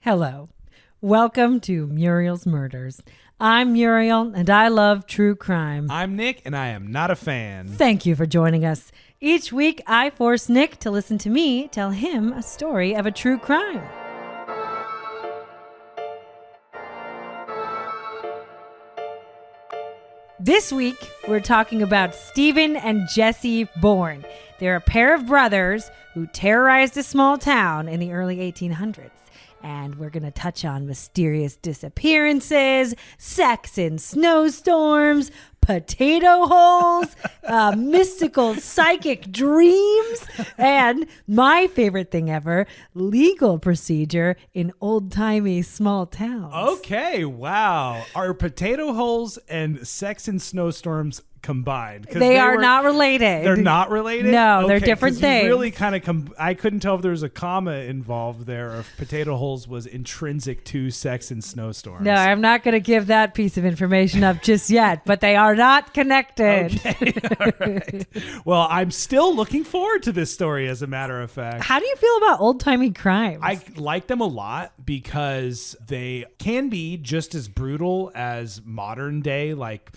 Hello. Welcome to Muriel's Murders. I'm Muriel, and I love true crime. I'm Nick, and I am not a fan. Thank you for joining us. Each week, I force Nick to listen to me tell him a story of a true crime. This week, we're talking about Stephen and Jesse Boorne. They're a pair of brothers who terrorized a small town in the early 1800s. And we're going to touch on mysterious disappearances, sex in snowstorms, potato holes, mystical psychic dreams, and my favorite thing ever, legal procedure in old-timey small towns. Okay, wow. Are potato holes and sex in snowstorms combined? They are not related. They're not related? No, they're different things. Really kind of I couldn't tell if there was a comma involved there or if potato holes was intrinsic to sex in snowstorms. No, I'm not going to give that piece of information up just yet, but they are not connected. Okay, all right. Well, I'm still looking forward to this story, as a matter of fact. How do you feel about old-timey crimes? I like them a lot because they can be just as brutal as modern day, like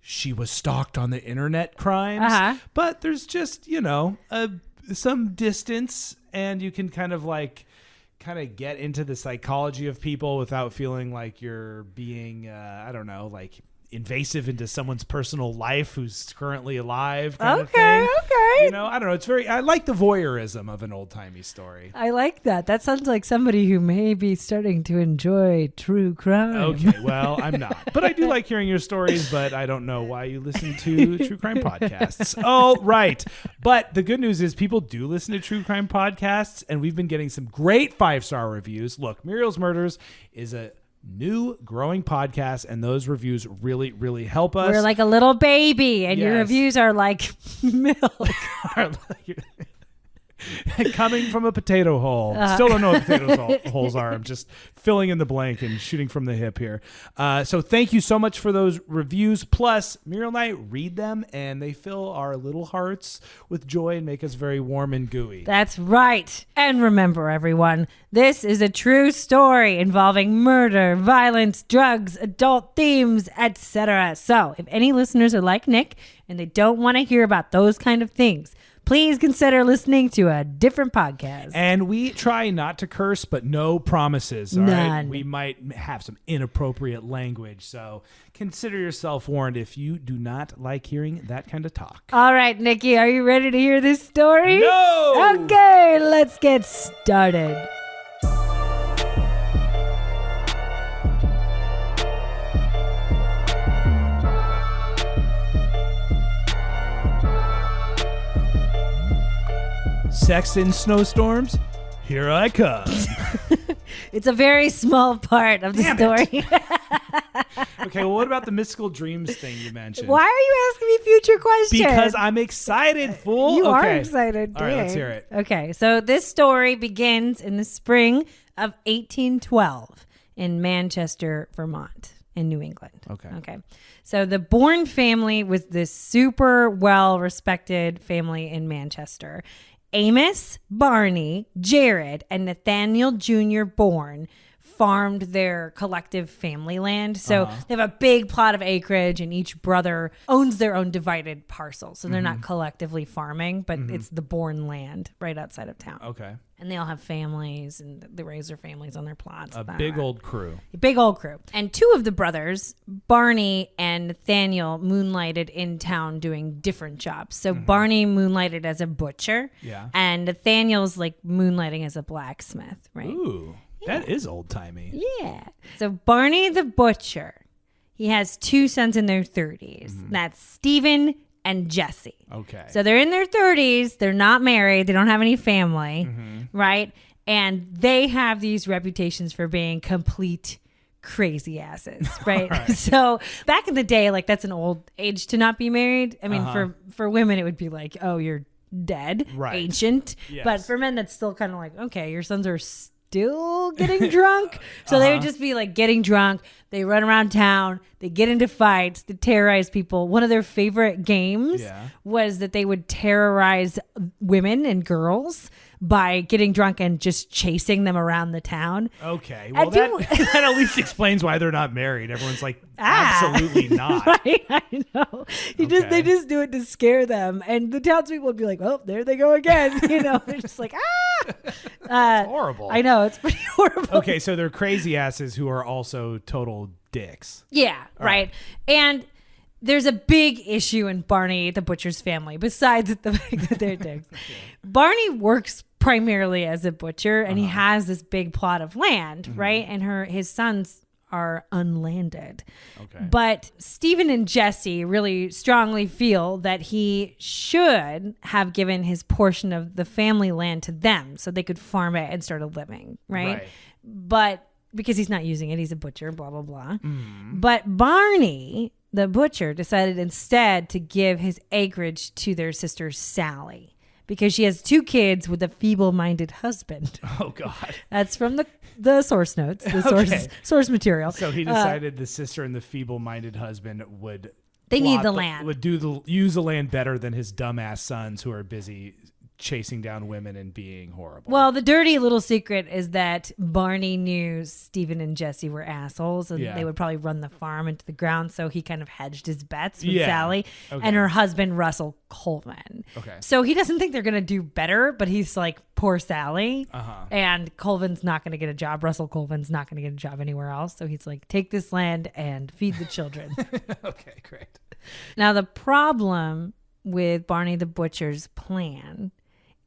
she was stalked on the internet crimes, but there's just, some distance, and you can kind of get into the psychology of people without feeling like you're being, invasive into someone's personal life who's currently alive. Okay. I don't know. I like the voyeurism of an old-timey story. I like that. That sounds like somebody who may be starting to enjoy true crime. Okay, well, I'm not. But I do like hearing your stories, but I don't know why you listen to true crime podcasts. Oh, right. But the good news is people do listen to true crime podcasts, and we've been getting some great 5-star reviews. Look, Muriel's Murders is a new growing podcast, and those reviews really, really help us. We're like a little baby, and your reviews are like milk. Coming from a potato hole. Still don't know what potato holes are. I'm just filling in the blank and shooting from the hip here. So thank you so much for those reviews. Plus, Muriel and I read them, and they fill our little hearts with joy and make us very warm and gooey. That's right. And remember, everyone, this is a true story involving murder, violence, drugs, adult themes, etc. So if any listeners are like Nick and they don't want to hear about those kind of things, please consider listening to a different podcast. And we try not to curse, but no promises. All None. Right? We might have some inappropriate language, so consider yourself warned if you do not like hearing that kind of talk. All right, Nikki, are you ready to hear this story? No! Okay, let's get started. Sex in snowstorms? Here I come. It's a very small part of the story. Okay, well, what about the mystical dreams thing you mentioned? Why are you asking me future questions? Because I'm excited, fool. You are excited. All right, let's hear it. Okay, so this story begins in the spring of 1812 in Manchester, Vermont, in New England. Okay. So the Bourne family was this super well-respected family in Manchester. Amos, Barney, Jared, and Nathaniel Jr. Bourne farmed their collective family land. So they have a big plot of acreage, and each brother owns their own divided parcel. So they're not collectively farming, but it's the Bourne land right outside of town. Okay. And they all have families, and they raise their families on their plots. A big old crew. A big old crew. And two of the brothers, Barney and Nathaniel, moonlighted in town doing different jobs. So Barney moonlighted as a butcher. Yeah. And Nathaniel's like moonlighting as a blacksmith, right? Ooh, that is old-timey. Yeah. So Barney the butcher, he has two sons in their 30s. That's Stephen and Jesse. Okay. So they're in their 30s. They're not married. They don't have any family, right? And they have these reputations for being complete crazy asses, right? Right. So back in the day, like that's an old age to not be married. I mean, for women, it would be like, oh, you're dead, ancient. Yes. But for men, that's still kind of like, okay, your sons are still getting drunk. So they would just be like getting drunk. They run around town. They get into fights. They terrorize people. One of their favorite games was that they would terrorize women and girls by getting drunk and just chasing them around the town. Okay. Well, that at least explains why they're not married. Everyone's like, absolutely not. Right? I know. They just do it to scare them. And the townspeople would be like, oh, there they go again. They're just like, It's horrible. I know. It's pretty horrible. Okay. So they're crazy asses who are also total dicks. Yeah. Right. And there's a big issue in Barney the butcher's family, besides the fact that they're dicks. Barney works primarily as a butcher, and he has this big plot of land, right? And his sons are unlanded. Okay. But Stephen and Jesse really strongly feel that he should have given his portion of the family land to them so they could farm it and start a living, right? But because he's not using it, he's a butcher, blah, blah, blah. But Barney, the butcher, decided instead to give his acreage to their sister Sally because she has 2 kids with a feeble-minded husband. Oh, God. That's from the source notes, the source material. So he decided the sister and the feeble-minded husband would... They need the land. Would use the land better than his dumbass sons who are busy chasing down women and being horrible. Well, the dirty little secret is that Barney knew Stephen and Jesse were assholes and they would probably run the farm into the ground, so he kind of hedged his bets with Sally and her husband, Russel Colvin. Okay. So he doesn't think they're going to do better, but he's like, poor Sally. And Colvin's not going to get a job. Russel Colvin's not going to get a job anywhere else. So he's like, take this land and feed the children. Okay, great. Now, the problem with Barney the Butcher's plan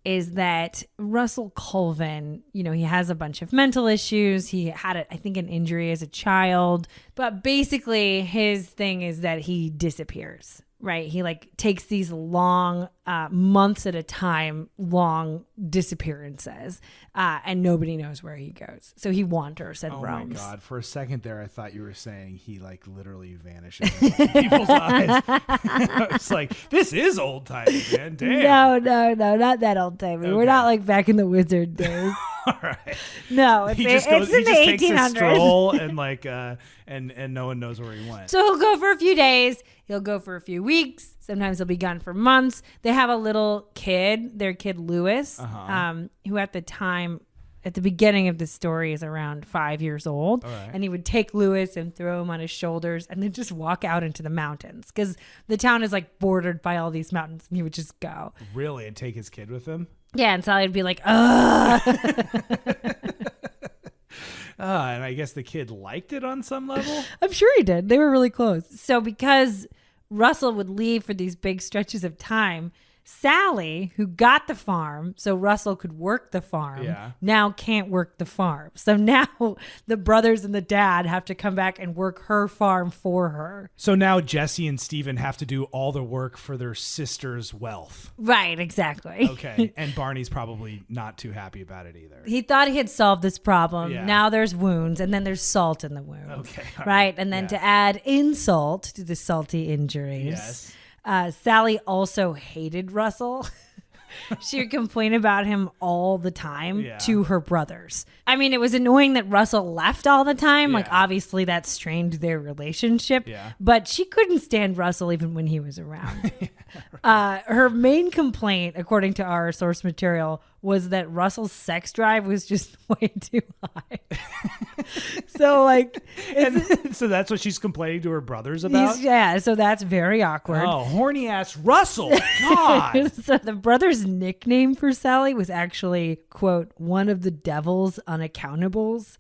is that Russel Colvin, he has a bunch of mental issues. He had, I think, an injury as a child. But basically, his thing is that he disappears, right? He takes these long, months at a time, long disappearances. And nobody knows where he goes. So he wanders and roams. Oh, my God. For a second there, I thought you were saying he, literally vanishes in people's eyes. I was like, this is old-timey, man. Damn. No, not that old-timey. Okay. We're not, back in the wizard days. All right. No, it's in the 1800s. Takes a stroll and and no one knows where he went. So he'll go for a few days. He'll go for a few weeks. Sometimes he'll be gone for months. They have a little kid, their kid Lewis, who at the time, at the beginning of the story, is around 5 years old. Right. And he would take Lewis and throw him on his shoulders and then just walk out into the mountains because the town is bordered by all these mountains, and he would just go. Really? And take his kid with him? Yeah, and Sally would be like, ugh. And I guess the kid liked it on some level? I'm sure he did. They were really close. So because Russell would leave for these big stretches of time, Sally, who got the farm so Russell could work the farm, now can't work the farm. So now the brothers and the dad have to come back and work her farm for her. So now Jesse and Stephen have to do all the work for their sister's wealth. Right, exactly. Okay. And Barney's probably not too happy about it either. He thought he had solved this problem. Yeah. Now there's wounds, and then there's salt in the wounds. Okay. Right. And then to add insult to the salty injuries. Yes. Sally also hated Russell. She would complain about him all the time to her brothers. I mean, it was annoying that Russell left all the time. Obviously that strained their relationship. Yeah. But she couldn't stand Russell even when he was around. Her main complaint, according to our source material, was that Russell's sex drive was just way too high. So that's what she's complaining to her brothers about? So that's very awkward. Oh, horny ass Russell. God. So the brother's nickname for Sally was actually, quote, one of the devil's unaccountables,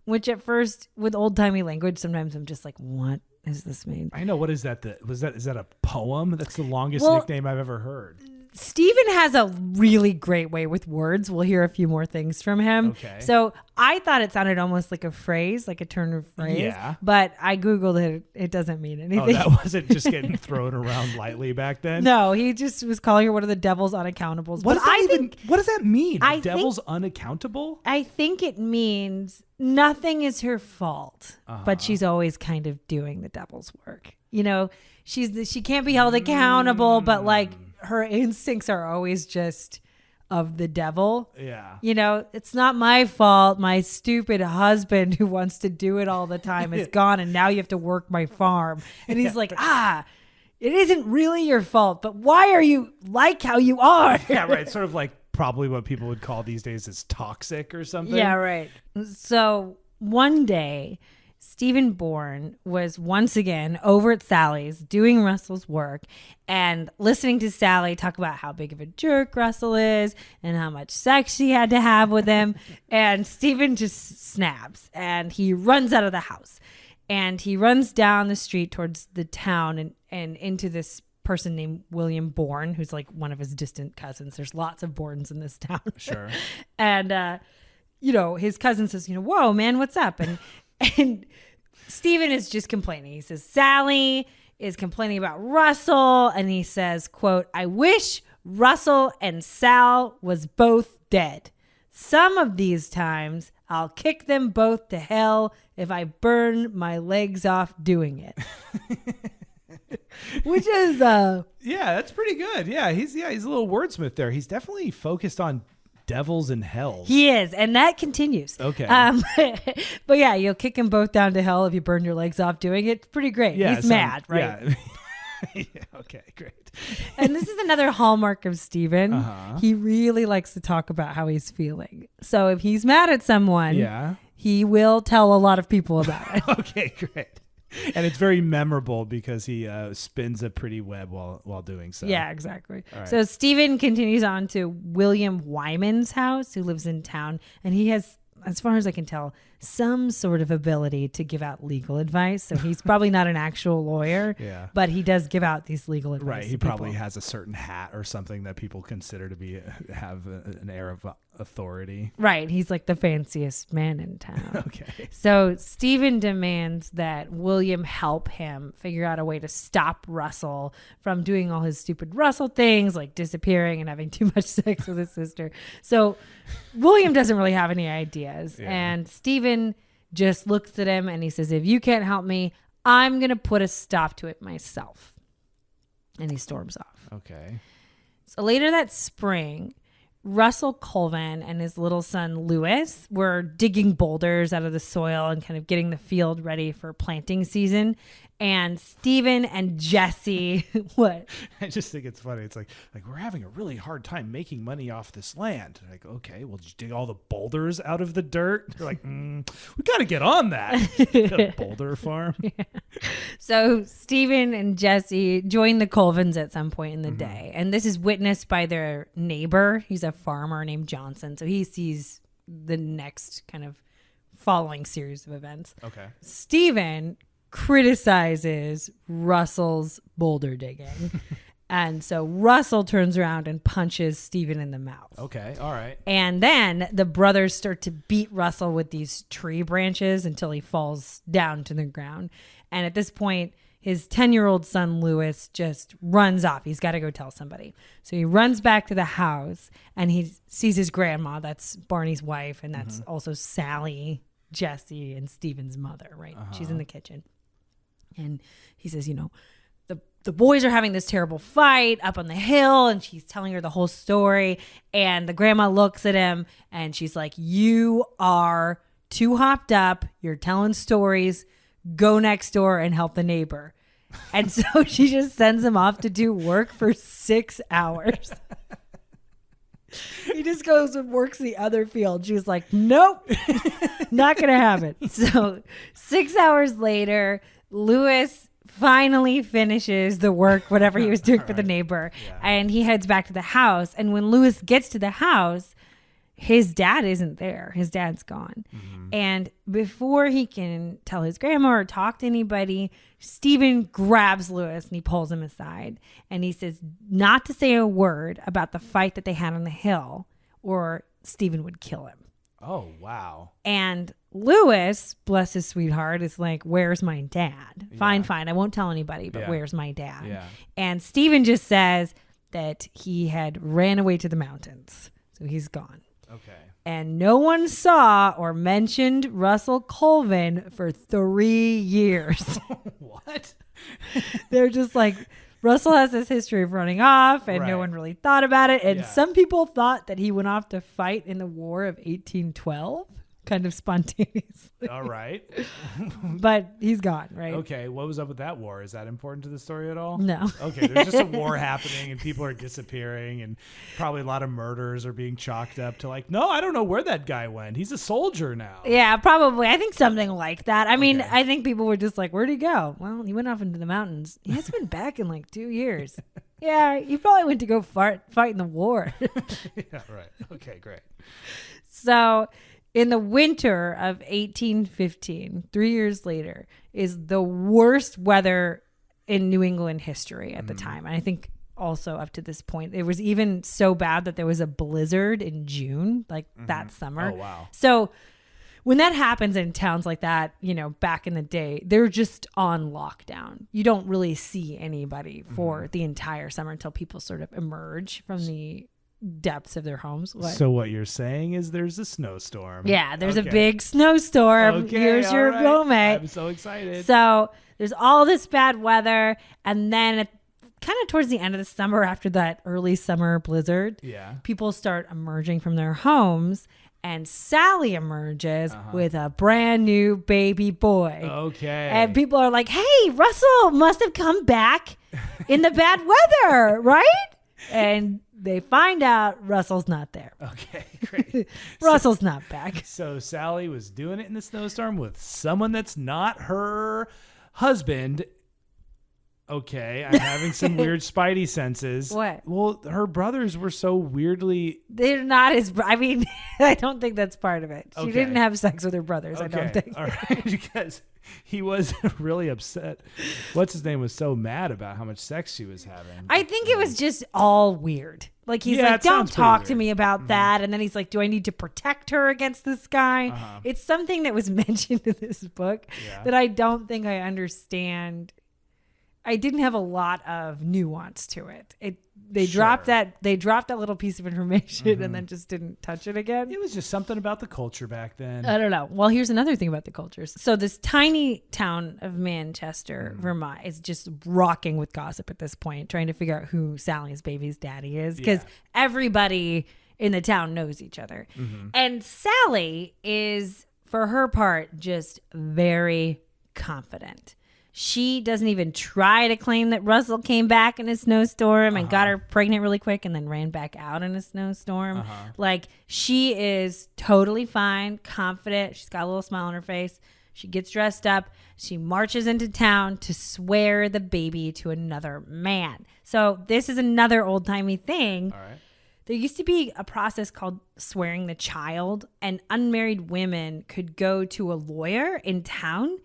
which at first, with old-timey language, sometimes I'm just like, what does this mean? I know. What is that? Is that a poem? That's the longest nickname I've ever heard. Stephen has a really great way with words. We'll hear a few more things from him. Okay. So I thought it sounded almost like a phrase, like a turn of phrase. Yeah. But I Googled it. It doesn't mean anything. Oh, that wasn't just getting thrown around lightly back then? No, he just was calling her one of the devil's unaccountables. What does that mean? Devil's unaccountable? I think it means nothing is her fault, but she's always kind of doing the devil's work. She can't be held accountable, but her instincts are always just of the devil. Yeah. It's not my fault. My stupid husband who wants to do it all the time is gone, and now you have to work my farm. And he's like, it isn't really your fault, but why are you like how you are? Yeah, right. Sort of like probably what people would call these days is toxic or something. Yeah, right. So one day, Stephen Boorne was once again over at Sally's doing Russel's work and listening to Sally talk about how big of a jerk Russel is and how much sex she had to have with him. And Stephen just snaps and he runs out of the house and he runs down the street towards the town and into this person named William Boorne, who's like one of his distant cousins. There's lots of Bournes in this town. Sure. And, his cousin says, whoa, man, what's up? And Stephen is just complaining. He says, Sally is complaining about Russel. And he says, quote, I wish Russel and Sal was both dead. Some of these times I'll kick them both to hell if I burn my legs off doing it. Which is yeah, that's pretty good. Yeah, he's a little wordsmith there. He's definitely focused on devils and hells. He is, and that continues. Okay. But yeah, you'll kick them both down to hell if you burn your legs off doing it. It's pretty great. Yeah, he's mad, right? Yeah. Yeah, okay, great. And this is another hallmark of Stephen. Uh-huh. He really likes to talk about how he's feeling. So if he's mad at someone, he will tell a lot of people about it. Okay, great. And it's very memorable because he spins a pretty web while doing so. Yeah, exactly. Right. So Stephen continues on to William Wyman's house, who lives in town. And he has, as far as I can tell, some sort of ability to give out legal advice. So he's probably not an actual lawyer, but he does give out these legal advice. Right. He probably has a certain hat or something that people consider to have an air of authority. Right. He's like the fanciest man in town. Okay. So Stephen demands that William help him figure out a way to stop Russel from doing all his stupid Russel things, like disappearing and having too much sex with his sister. So William doesn't really have any ideas. And Stephen just looks at him and he says, if you can't help me, I'm going to put a stop to it myself. And he storms off. Okay. So later that spring, Russel Colvin and his little son Louis were digging boulders out of the soil and kind of getting the field ready for planting season. And Stephen and Jesse, what? I just think it's funny. It's like we're having a really hard time making money off this land. Like, okay, well, did you dig all the boulders out of the dirt? They're like, we got to get on that. Got a boulder farm. Yeah. So Stephen and Jesse join the Colvins at some point in the day. And this is witnessed by their neighbor. He's a farmer named Johnson. So he sees the next kind of following series of events. Okay. Stephen criticizes Russel's boulder digging. And so Russel turns around and punches Stephen in the mouth. Okay, all right. And then the brothers start to beat Russel with these tree branches until he falls down to the ground. And at this point, his 10-year-old son, Louis, just runs off. He's got to go tell somebody. So he runs back to the house and he sees his grandma. That's Barney's wife. And that's also Sally, Jesse, and Stephen's mother, right? She's in the kitchen. And he says, the boys are having this terrible fight up on the hill, and she's telling her the whole story. And the grandma looks at him and she's like, you are too hopped up. You're telling stories. Go next door and help the neighbor. And so she just sends him off to do work for 6 hours. He just goes and works the other field. She's like, nope, not going to have it. So 6 hours later, Louis finally finishes the work, whatever he was doing for the neighbor. Yeah. And he heads back to the house. And when Louis gets to the house, his dad isn't there. His dad's gone. And before he can tell his grandma or talk to anybody, Stephen grabs Louis and he pulls him aside. And he says not to say a word about the fight that they had on the hill or Stephen would kill him. Oh, wow. And Louis, bless his sweetheart, is like, where's my dad? Fine. I won't tell anybody, but where's my dad? Yeah. And Stephen just says that he had ran away to the mountains. So he's gone. Okay. And no one saw or mentioned Russel Colvin for 3 years. What? They're just like, Russel has this history of running off and no one really thought about it. And some people thought that he went off to fight in the War of 1812. kind of spontaneously. All right. But he's gone, right? Okay. What was up with that war? Is that important to the story at all? No. Okay. There's just a war happening and people are disappearing and probably a lot of murders are being chalked up to like, no, I don't know where that guy went. He's a soldier now. Yeah, probably. I think something like that. I mean, I think people were just like, where'd he go? Well, he went off into the mountains. He hasn't been back in like 2 years. Yeah, he probably went to go fight in the war. Yeah, right. Okay, great. So in the winter of 1815, 3 years later, is the worst weather in New England history at the time. And I think also up to this point, it was even so bad that there was a blizzard in June, like that summer. Oh, wow. So when that happens in towns like that, you know, back in the day, they're just on lockdown. You don't really see anybody for the entire summer until people sort of emerge from the depths of their homes. So what you're saying is there's a snowstorm. Yeah, there's a big snowstorm. Okay, here's your right. moment. I'm so excited. So there's all this bad weather. And then kind of towards the end of the summer, after that early summer blizzard, people start emerging from their homes. And Sally emerges with a brand new baby boy. Okay. And people are like, hey, Russell must have come back in the bad weather, right? And they find out Russell's not there. Okay, great. Russell's not back. So Sally was doing it in the snowstorm with someone that's not her husband. Okay, I'm having some weird spidey senses. What? Well, her brothers were so weirdly... They're not as... I mean, I don't think that's part of it. She Okay. didn't have sex with her brothers, I don't think. All right, because he was really upset. What's his name was so mad about how much sex she was having. I think it was just all weird. Like, he's like, it don't sounds pretty talk to weird. me about that. And then he's like, do I need to protect her against this guy? It's something that was mentioned in this book that I don't think I understand. I didn't have a lot of nuance to it. They dropped that little piece of information and then just didn't touch it again. It was just something about the culture back then. I don't know. Well, here's another thing about the cultures. So this tiny town of Manchester, Vermont, is just rocking with gossip at this point, trying to figure out who Sally's baby's daddy is, because everybody in the town knows each other. And Sally is, for her part, just very confident. She doesn't even try to claim that Russell came back in a snowstorm and got her pregnant really quick and then ran back out in a snowstorm. Like, she is totally fine, confident. She's got a little smile on her face. She gets dressed up. She marches into town to swear the baby to another man. So this is another old-timey thing. All right. There used to be a process called swearing the child, and unmarried women could go to a lawyer in town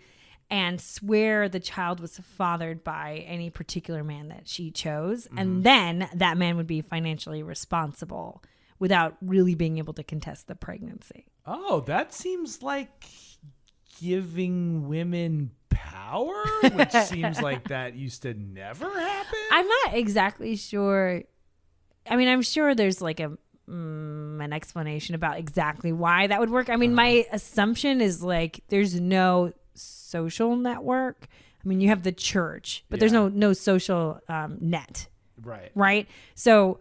and swear the child was fathered by any particular man that she chose. And then that man would be financially responsible without really being able to contest the pregnancy. Oh, that seems like giving women power, which seems like that used to never happen. I'm not exactly sure. I mean, I'm sure there's like an explanation about exactly why that would work. I mean, my assumption is like there's no social network. I mean, you have the church, but there's no social net. Right. So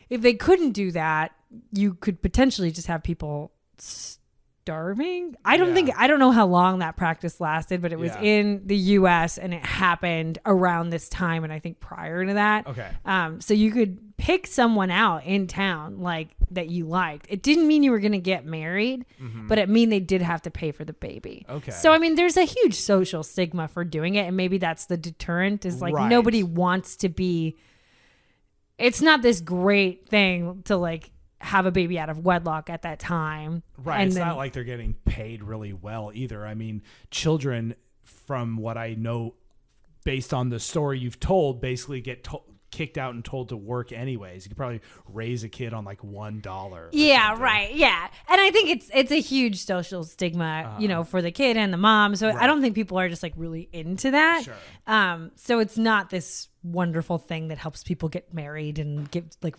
if they couldn't do that, you could potentially just have people starving. I don't know how long that practice lasted, but it was in the US and it happened around this time. And I think prior to that. Okay. So you could pick someone out in town like that you liked. It didn't mean you were going to get married, but it mean they did have to pay for the baby. Okay. So, I mean, there's a huge social stigma for doing it. And maybe that's the deterrent is like nobody wants to be, it's not this great thing to like have a baby out of wedlock at that time. Right. And it's not like they're getting paid really well either. I mean, children, from what I know, based on the story you've told, basically get kicked out and told to work anyways. You could probably raise a kid on like $1. Yeah, right. Yeah. And I think it's a huge social stigma, for the kid and the mom. So I don't think people are just like really into that. Sure. So it's not this wonderful thing that helps people get married and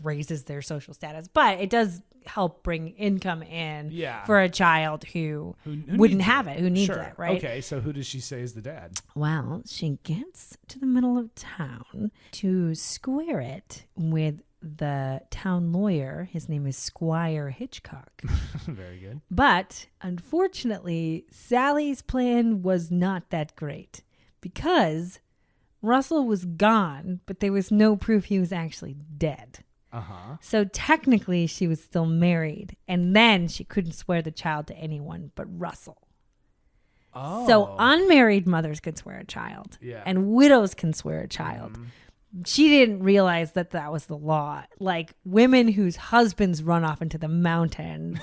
raises their social status, but it does help bring income in for a child who wouldn't have it, who needs it, right? Okay, so who does she say is the dad? Well, she gets to the middle of town to square it with the town lawyer. His name is Squire Hitchcock. Very good. But unfortunately, Sally's plan was not that great because Russell was gone, but there was no proof he was actually dead. Uh-huh. So technically, she was still married, and then she couldn't swear the child to anyone but Russell. Oh. So unmarried mothers could swear a child, and widows can swear a child. She didn't realize that that was the law. Like, women whose husbands run off into the mountains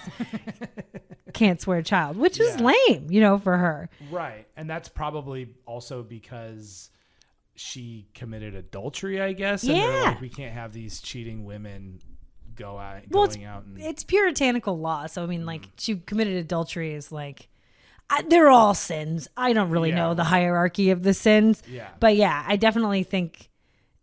can't swear a child, which is lame, for her. Right. And that's probably also because she committed adultery, I guess. And they're like, we can't have these cheating women going out. It's puritanical law. So, I mean, like, she committed adultery is like, they're all sins. I don't really know the hierarchy of the sins. Yeah. But yeah, I definitely think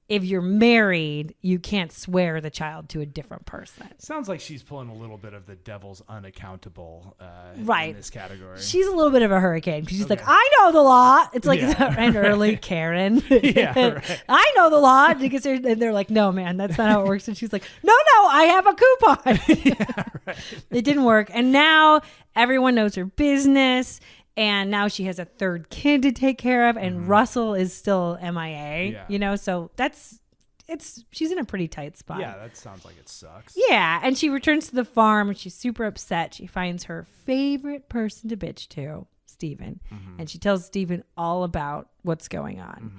if you're married, you can't swear the child to a different person. Sounds like she's pulling a little bit of the devil's unaccountable in this category. She's a little bit of a hurricane because she's like, I know the law. It's like an early Karen. Right. I know the law. And they're like, no, man, that's not how it works. And she's like, no, I have a coupon. It didn't work. And now everyone knows her business. And now she has a third kid to take care of, and Russell is still MIA, so she's in a pretty tight spot. Yeah, that sounds like it sucks. Yeah, and she returns to the farm, and she's super upset. She finds her favorite person to bitch to, Stephen, and she tells Stephen all about what's going on.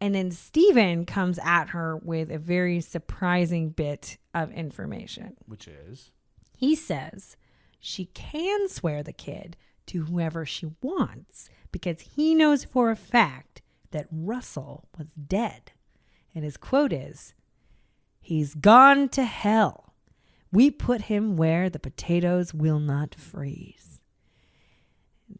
And then Stephen comes at her with a very surprising bit of information. Which is? He says she can swear the kid to whoever she wants because he knows for a fact that Russell was dead. And his quote is, "He's gone to hell. We put him where the potatoes will not freeze."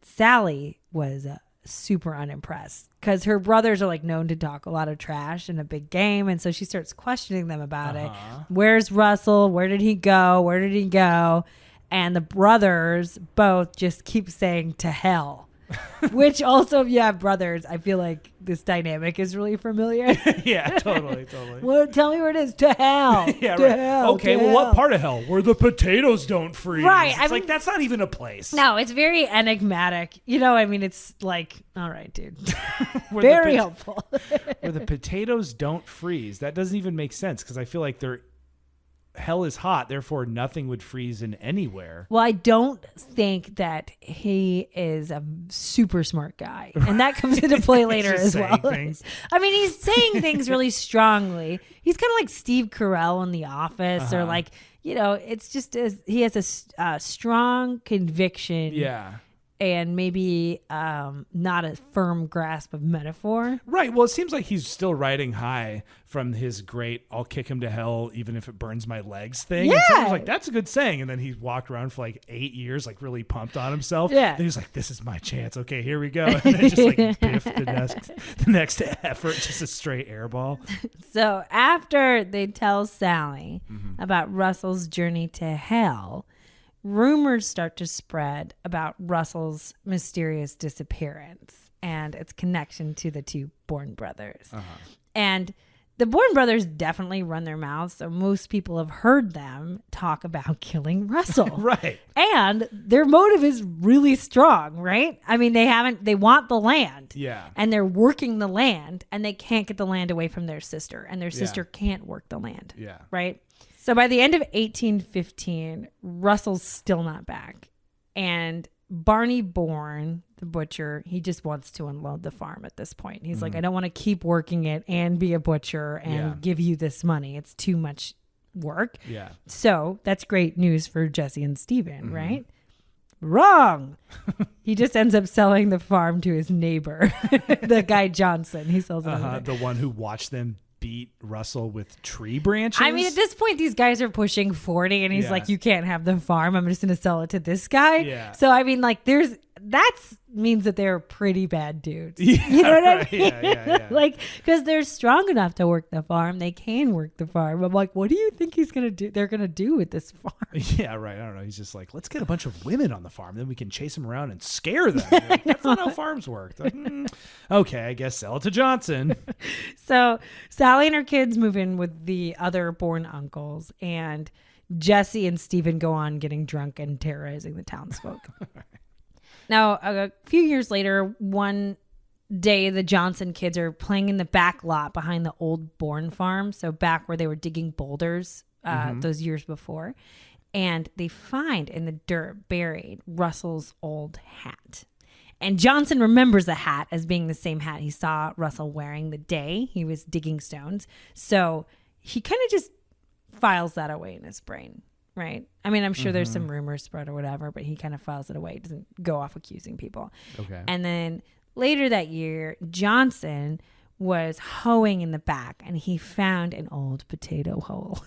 Sally was super unimpressed because her brothers are like known to talk a lot of trash in a big game. And so she starts questioning them about it. Where's Russell? Where did he go? Where did he go? And the brothers both just keep saying to hell, which also, if you have brothers, I feel like this dynamic is really familiar. Yeah, totally. Well, tell me where it is. To hell. Yeah, to right. hell. Okay, to well, hell. what part of hell? Where the potatoes don't freeze. Right. It's like, that's not even a place. No, it's very enigmatic. It's like, all right, dude. Very helpful. Where the potatoes don't freeze. That doesn't even make sense because I feel like hell is hot, therefore nothing would freeze in anywhere. Well, I don't think that he is a super smart guy. And that comes into play later as well. Things. I mean, he's saying things really strongly. He's kind of like Steve Carell in The Office or like, it's just he has a strong conviction. Yeah. And maybe not a firm grasp of metaphor. Right. Well, it seems like he's still riding high from his great "I'll kick him to hell even if it burns my legs" thing. Yeah. And someone's like, that's a good saying. And then he walked around for like 8 years, like really pumped on himself. Yeah. And he was like, this is my chance. Okay, here we go. And then just like biff the next effort, just a straight airball. So after they tell Sally about Russell's journey to hell, rumors start to spread about Russell's mysterious disappearance and its connection to the two Boorne brothers. And the Boorne brothers definitely run their mouths, so most people have heard them talk about killing Russell. Right. And their motive is really strong, right? I mean, they want the land. Yeah. And they're working the land, and they can't get the land away from their sister, and their sister can't work the land. Yeah. Right? So by the end of 1815, Russell's still not back. And Barney Boorne, the butcher, he just wants to unload the farm at this point. He's like, I don't want to keep working it and be a butcher and give you this money. It's too much work. Yeah. So that's great news for Jesse and Stephen, right? Wrong. He just ends up selling the farm to his neighbor, the guy Johnson. He sells it. The one who watched them beat Russell with tree branches. I mean, at this point, these guys are pushing 40, and he's like, "You can't have the farm. I'm just going to sell it to this guy." Yeah. So I mean, like, there's that means that they're pretty bad dudes. You know what I mean? Yeah. Like, because they're strong enough to work the farm. They can work the farm. I'm like, what do you think he's going to do? They're going to do with this farm? Yeah, right. I don't know. He's just like, let's get a bunch of women on the farm. Then we can chase them around and scare them. Like, that's not how farms work. Like, okay, I guess sell it to Johnson. So Sally and her kids move in with the other Boorne uncles, and Jesse and Stephen go on getting drunk and terrorizing the townsfolk. Now, a few years later, one day the Johnson kids are playing in the back lot behind the old Boorne farm. So back where they were digging boulders those years before. And they find in the dirt buried Russel's old hat. And Johnson remembers the hat as being the same hat he saw Russel wearing the day he was digging stones. So he kind of just files that away in his brain. Right. I mean, I'm sure there's some rumors spread or whatever, but he kind of files it away. He doesn't go off accusing people. Okay. And then later that year, Johnson was hoeing in the back and he found an old potato hole.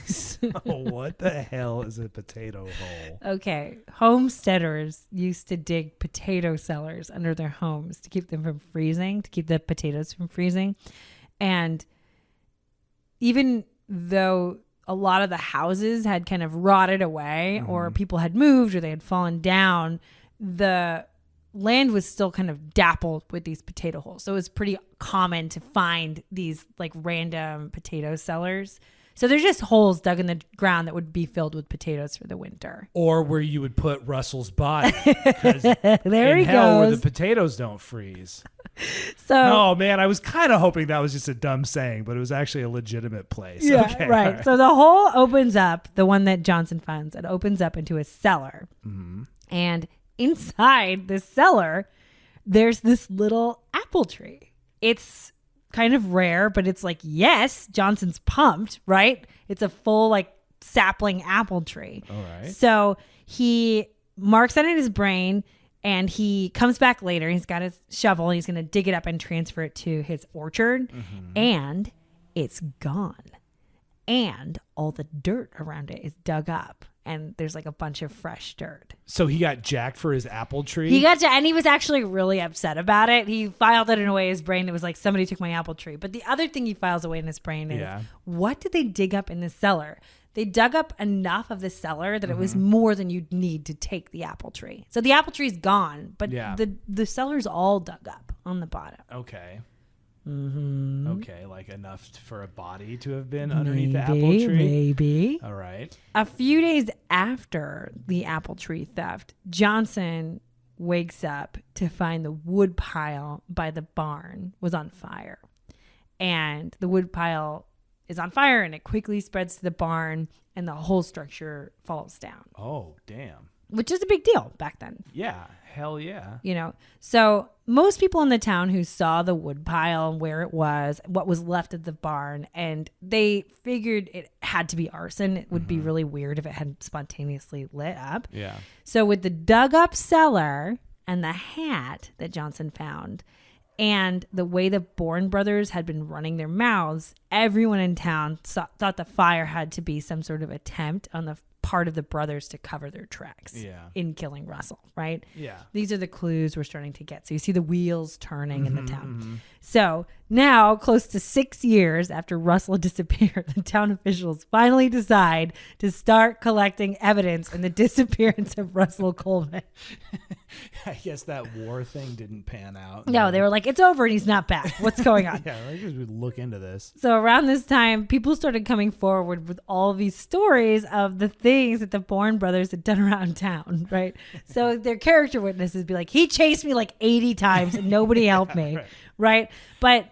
So what the hell is a potato hole? Okay. Homesteaders used to dig potato cellars under their homes to keep them from freezing, to keep the potatoes from freezing. And even though a lot of the houses had kind of rotted away or people had moved or they had fallen down, the land was still kind of dappled with these potato holes. So it was pretty common to find these like random potato cellars. So there's just holes dug in the ground that would be filled with potatoes for the winter. Or where you would put Russell's body. There he hell goes. where the potatoes don't freeze. So, oh man, I was kind of hoping that was just a dumb saying, but it was actually a legitimate place. Yeah, okay, right. So the hole opens up, the one that Johnson finds, it opens up into a cellar. And inside the cellar, there's this little apple tree. It's kind of rare, but it's like, yes, Johnson's pumped, right? It's a full like sapling apple tree. All right. So he marks that in his brain. And he comes back later. He's got his shovel. And he's going to dig it up and transfer it to his orchard. And it's gone. And all the dirt around it is dug up. And there's like a bunch of fresh dirt. So he got jacked for his apple tree? And he was actually really upset about it. He filed it away in his brain. It was like, somebody took my apple tree. But the other thing he files away in his brain is, what did they dig up in the cellar? They dug up enough of the cellar that it was more than you'd need to take the apple tree. So the apple tree's gone, but the cellar's all dug up on the bottom. Okay. Okay, like enough for a body to have been underneath the apple tree? Maybe. All right. A few days after the apple tree theft, Johnson wakes up to find the wood pile by the barn was on fire. And the wood pile is on fire and it quickly spreads to the barn and the whole structure falls down. Oh, damn. Which is a big deal back then. Yeah, hell yeah. You know, so most people in the town who saw the wood pile and where it was, what was left of the barn, and they figured it had to be arson. It would be really weird if it had spontaneously lit up. Yeah. So with the dug up cellar and the hat that Johnson found, and the way the Boorne brothers had been running their mouths, everyone in town thought the fire had to be some sort of attempt on the part of the brothers to cover their tracks in killing Russel, right? Yeah. These are the clues we're starting to get. So you see the wheels turning in the town. So now, close to 6 years after Russel disappeared, the town officials finally decide to start collecting evidence in the disappearance of Russel Colvin. I guess that war thing didn't pan out. No, they were like, it's over and he's not back. What's going on? Yeah, I guess we'd look into this. So around this time, people started coming forward with all these stories of the things that the Boorne brothers had done around town, right? So their character witnesses be like, he chased me like 80 times and nobody helped me, right? But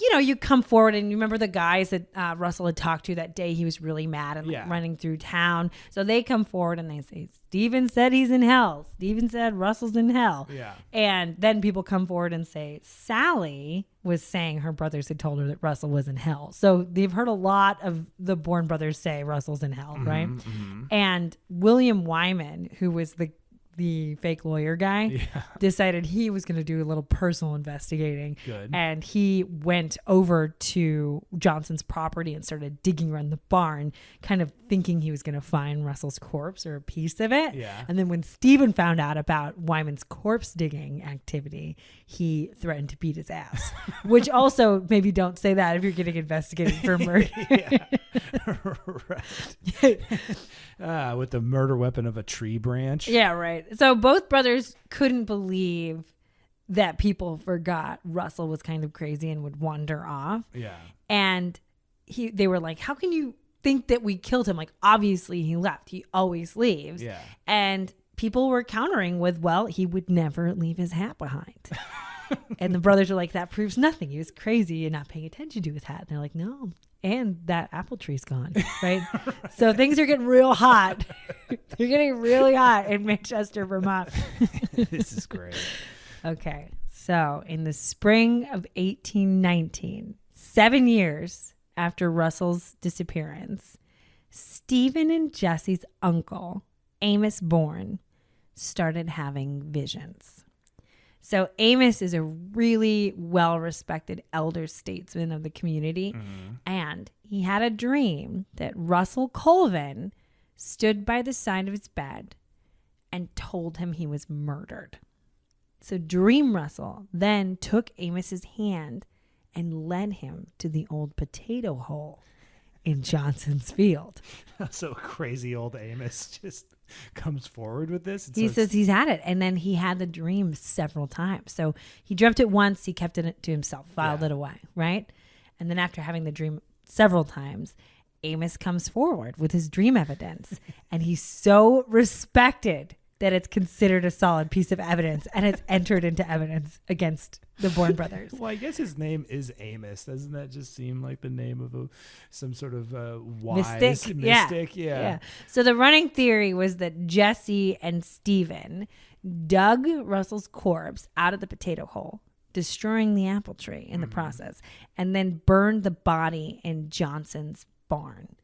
you know, you come forward and you remember the guys that Russel had talked to that day. He was really mad and like running through town. So they come forward and they say, Stephen said he's in hell. Stephen said Russel's in hell. Yeah. And then people come forward and say, Sally was saying her brothers had told her that Russel was in hell. So they've heard a lot of the Boorne brothers say Russel's in hell, right? And William Wyman, who was the the fake lawyer guy, decided he was going to do a little personal investigating. Good. And he went over to Johnson's property and started digging around the barn, kind of thinking he was going to find Russel's corpse or a piece of it. Yeah. And then when Stephen found out about Wyman's corpse digging activity, he threatened to beat his ass. Which also, maybe don't say that if you're getting investigated for murder. Right. With the murder weapon of a tree branch. Yeah, right. So both brothers couldn't believe that people forgot Russel was kind of crazy and would wander off. Yeah. And they were like, how can you think that we killed him? Like, obviously he left. He always leaves. Yeah. And people were countering with, well, he would never leave his hat behind. And the brothers were like, that proves nothing. He was crazy and not paying attention to his hat. And they're like, no. And that apple tree's gone, right? So things are getting real hot. They're getting really hot in Manchester, Vermont. This is great. Okay. So in the spring of 1819, 7 years after Russel's disappearance, Stephen and Jesse's uncle, Amos Boorne, started having visions. So Amos is a really well-respected elder statesman of the community. Mm-hmm. And he had a dream that Russel Colvin stood by the side of his bed and told him he was murdered. So Dream Russell then took Amos's hand and led him to the old potato hole in Johnson's field. So crazy old Amos just comes forward with this. He says he's had it. And then he had the dream several times. So he dreamt it once. He kept it to himself, filed it away, right? And then after having the dream several times, Amos comes forward with his dream evidence. And he's so respected that it's considered a solid piece of evidence. And it's entered into evidence against the Bourne brothers. Well, I guess his name is Amos. Doesn't that just seem like the name of some sort of wise mystic? Yeah. So the running theory was that Jesse and Stephen dug Russell's corpse out of the potato hole, destroying the apple tree in the process, and then burned the body in Johnson's barn.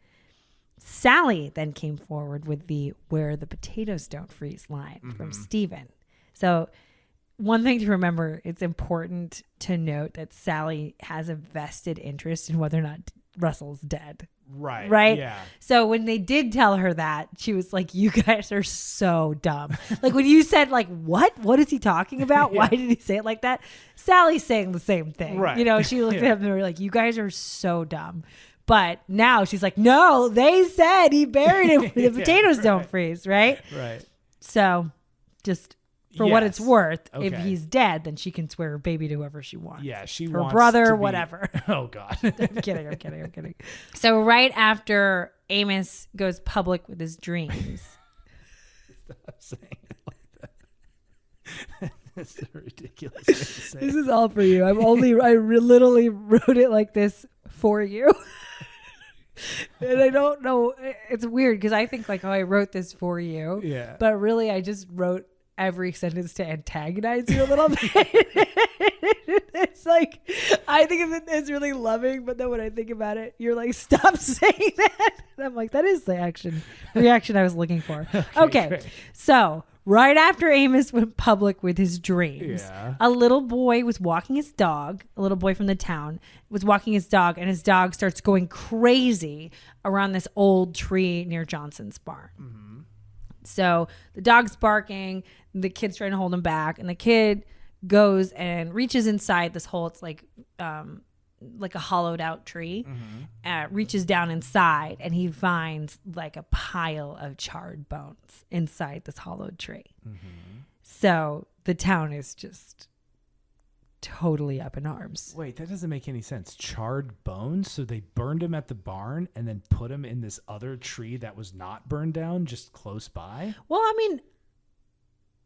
Sally then came forward with the where the potatoes don't freeze line from Stephen. So one thing to remember, it's important to note that Sally has a vested interest in whether or not Russell's dead. Right? Yeah. So when they did tell her that, she was like, you guys are so dumb. Like when you said like, what is he talking about? Why did he say it like that? Sally's saying the same thing. Right. You know, she looked at him and were like, you guys are so dumb. But now she's like, no, they said he buried him. The potatoes don't freeze. Right. So just for what it's worth, if he's dead, then she can swear her baby to whoever she wants. Yeah, her wants brother, to whatever. Oh God. I'm kidding. So right after Amos goes public with his dreams. Stop saying it like that. That's a ridiculous thing to say. This is all for you. I literally wrote it like this for you. And I don't know. It's weird because I think like, oh, I wrote this for you. Yeah. But really, I just wrote every sentence to antagonize you a little bit. It's like, I think of it as really loving, but then when I think about it, you're like, stop saying that. And I'm like, that is the reaction I was looking for. Okay. So right after Amos went public with his dreams, a little boy was walking his dog. A little boy from the town was walking his dog, and his dog starts going crazy around this old tree near Johnson's barn. Mm-hmm. So the dog's barking, the kid's trying to hold him back, and the kid goes and reaches inside this hole. It's like a hollowed out tree, reaches down inside, and he finds like a pile of charred bones inside this hollowed tree. Mm-hmm. So the town is just totally up in arms. Wait, that doesn't make any sense. Charred bones? So they burned him at the barn and then put him in this other tree that was not burned down just close by? Well, I mean,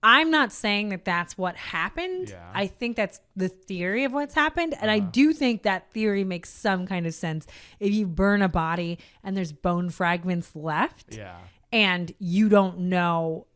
I'm not saying that that's what happened. Yeah. I think that's the theory of what's happened. And I do think that theory makes some kind of sense. If you burn a body and there's bone fragments left and you don't know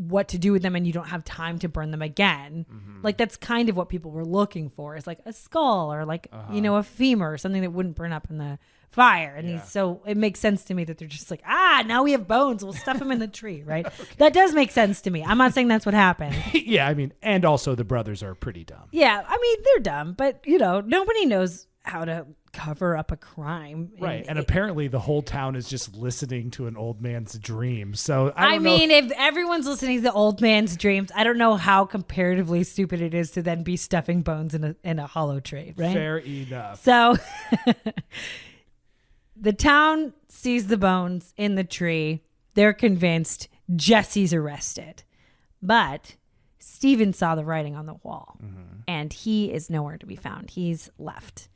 what to do with them and you don't have time to burn them again. Like that's kind of what people were looking for, is like a skull or like, a femur or something that wouldn't burn up in the fire. And so it makes sense to me that they're just like, now we have bones. We'll stuff them in the tree, right? Okay. That does make sense to me. I'm not saying that's what happened. Yeah, I mean, and also the brothers are pretty dumb. Yeah, I mean, they're dumb, but nobody knows how to cover up a crime. Right. And apparently the whole town is just listening to an old man's dreams. So I mean, if everyone's listening to the old man's dreams, I don't know how comparatively stupid it is to then be stuffing bones in a hollow tree, right? Fair enough. So the town sees the bones in the tree. They're convinced. Jesse's arrested. But Stephen saw the writing on the wall, and he is nowhere to be found. He's left.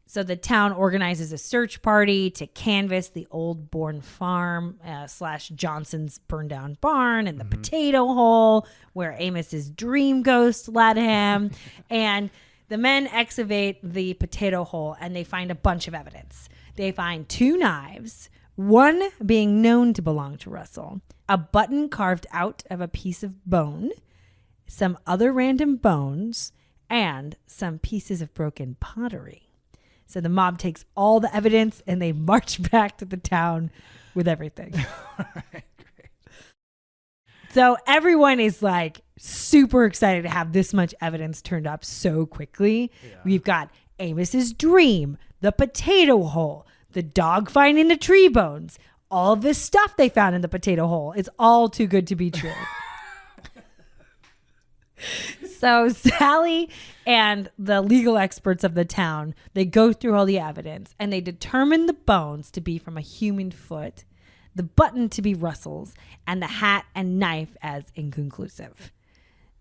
So the town organizes a search party to canvass the old Boorne farm / Johnson's burned down barn and the potato hole where Amos's dream ghost led him. And the men excavate the potato hole, and they find a bunch of evidence. They find 2 knives, one being known to belong to Russell, a button carved out of a piece of bone, some other random bones, and some pieces of broken pottery. So the mob takes all the evidence and they march back to the town with everything. All right, great. So everyone is like super excited to have this much evidence turned up so quickly. Yeah. We've got Amos's dream, the potato hole, the dog finding the tree bones, all of this stuff they found in the potato hole. It's all too good to be true. So Sally and the legal experts of the town, they go through all the evidence and they determine the bones to be from a human foot, the button to be Russell's, and the hat and knife as inconclusive.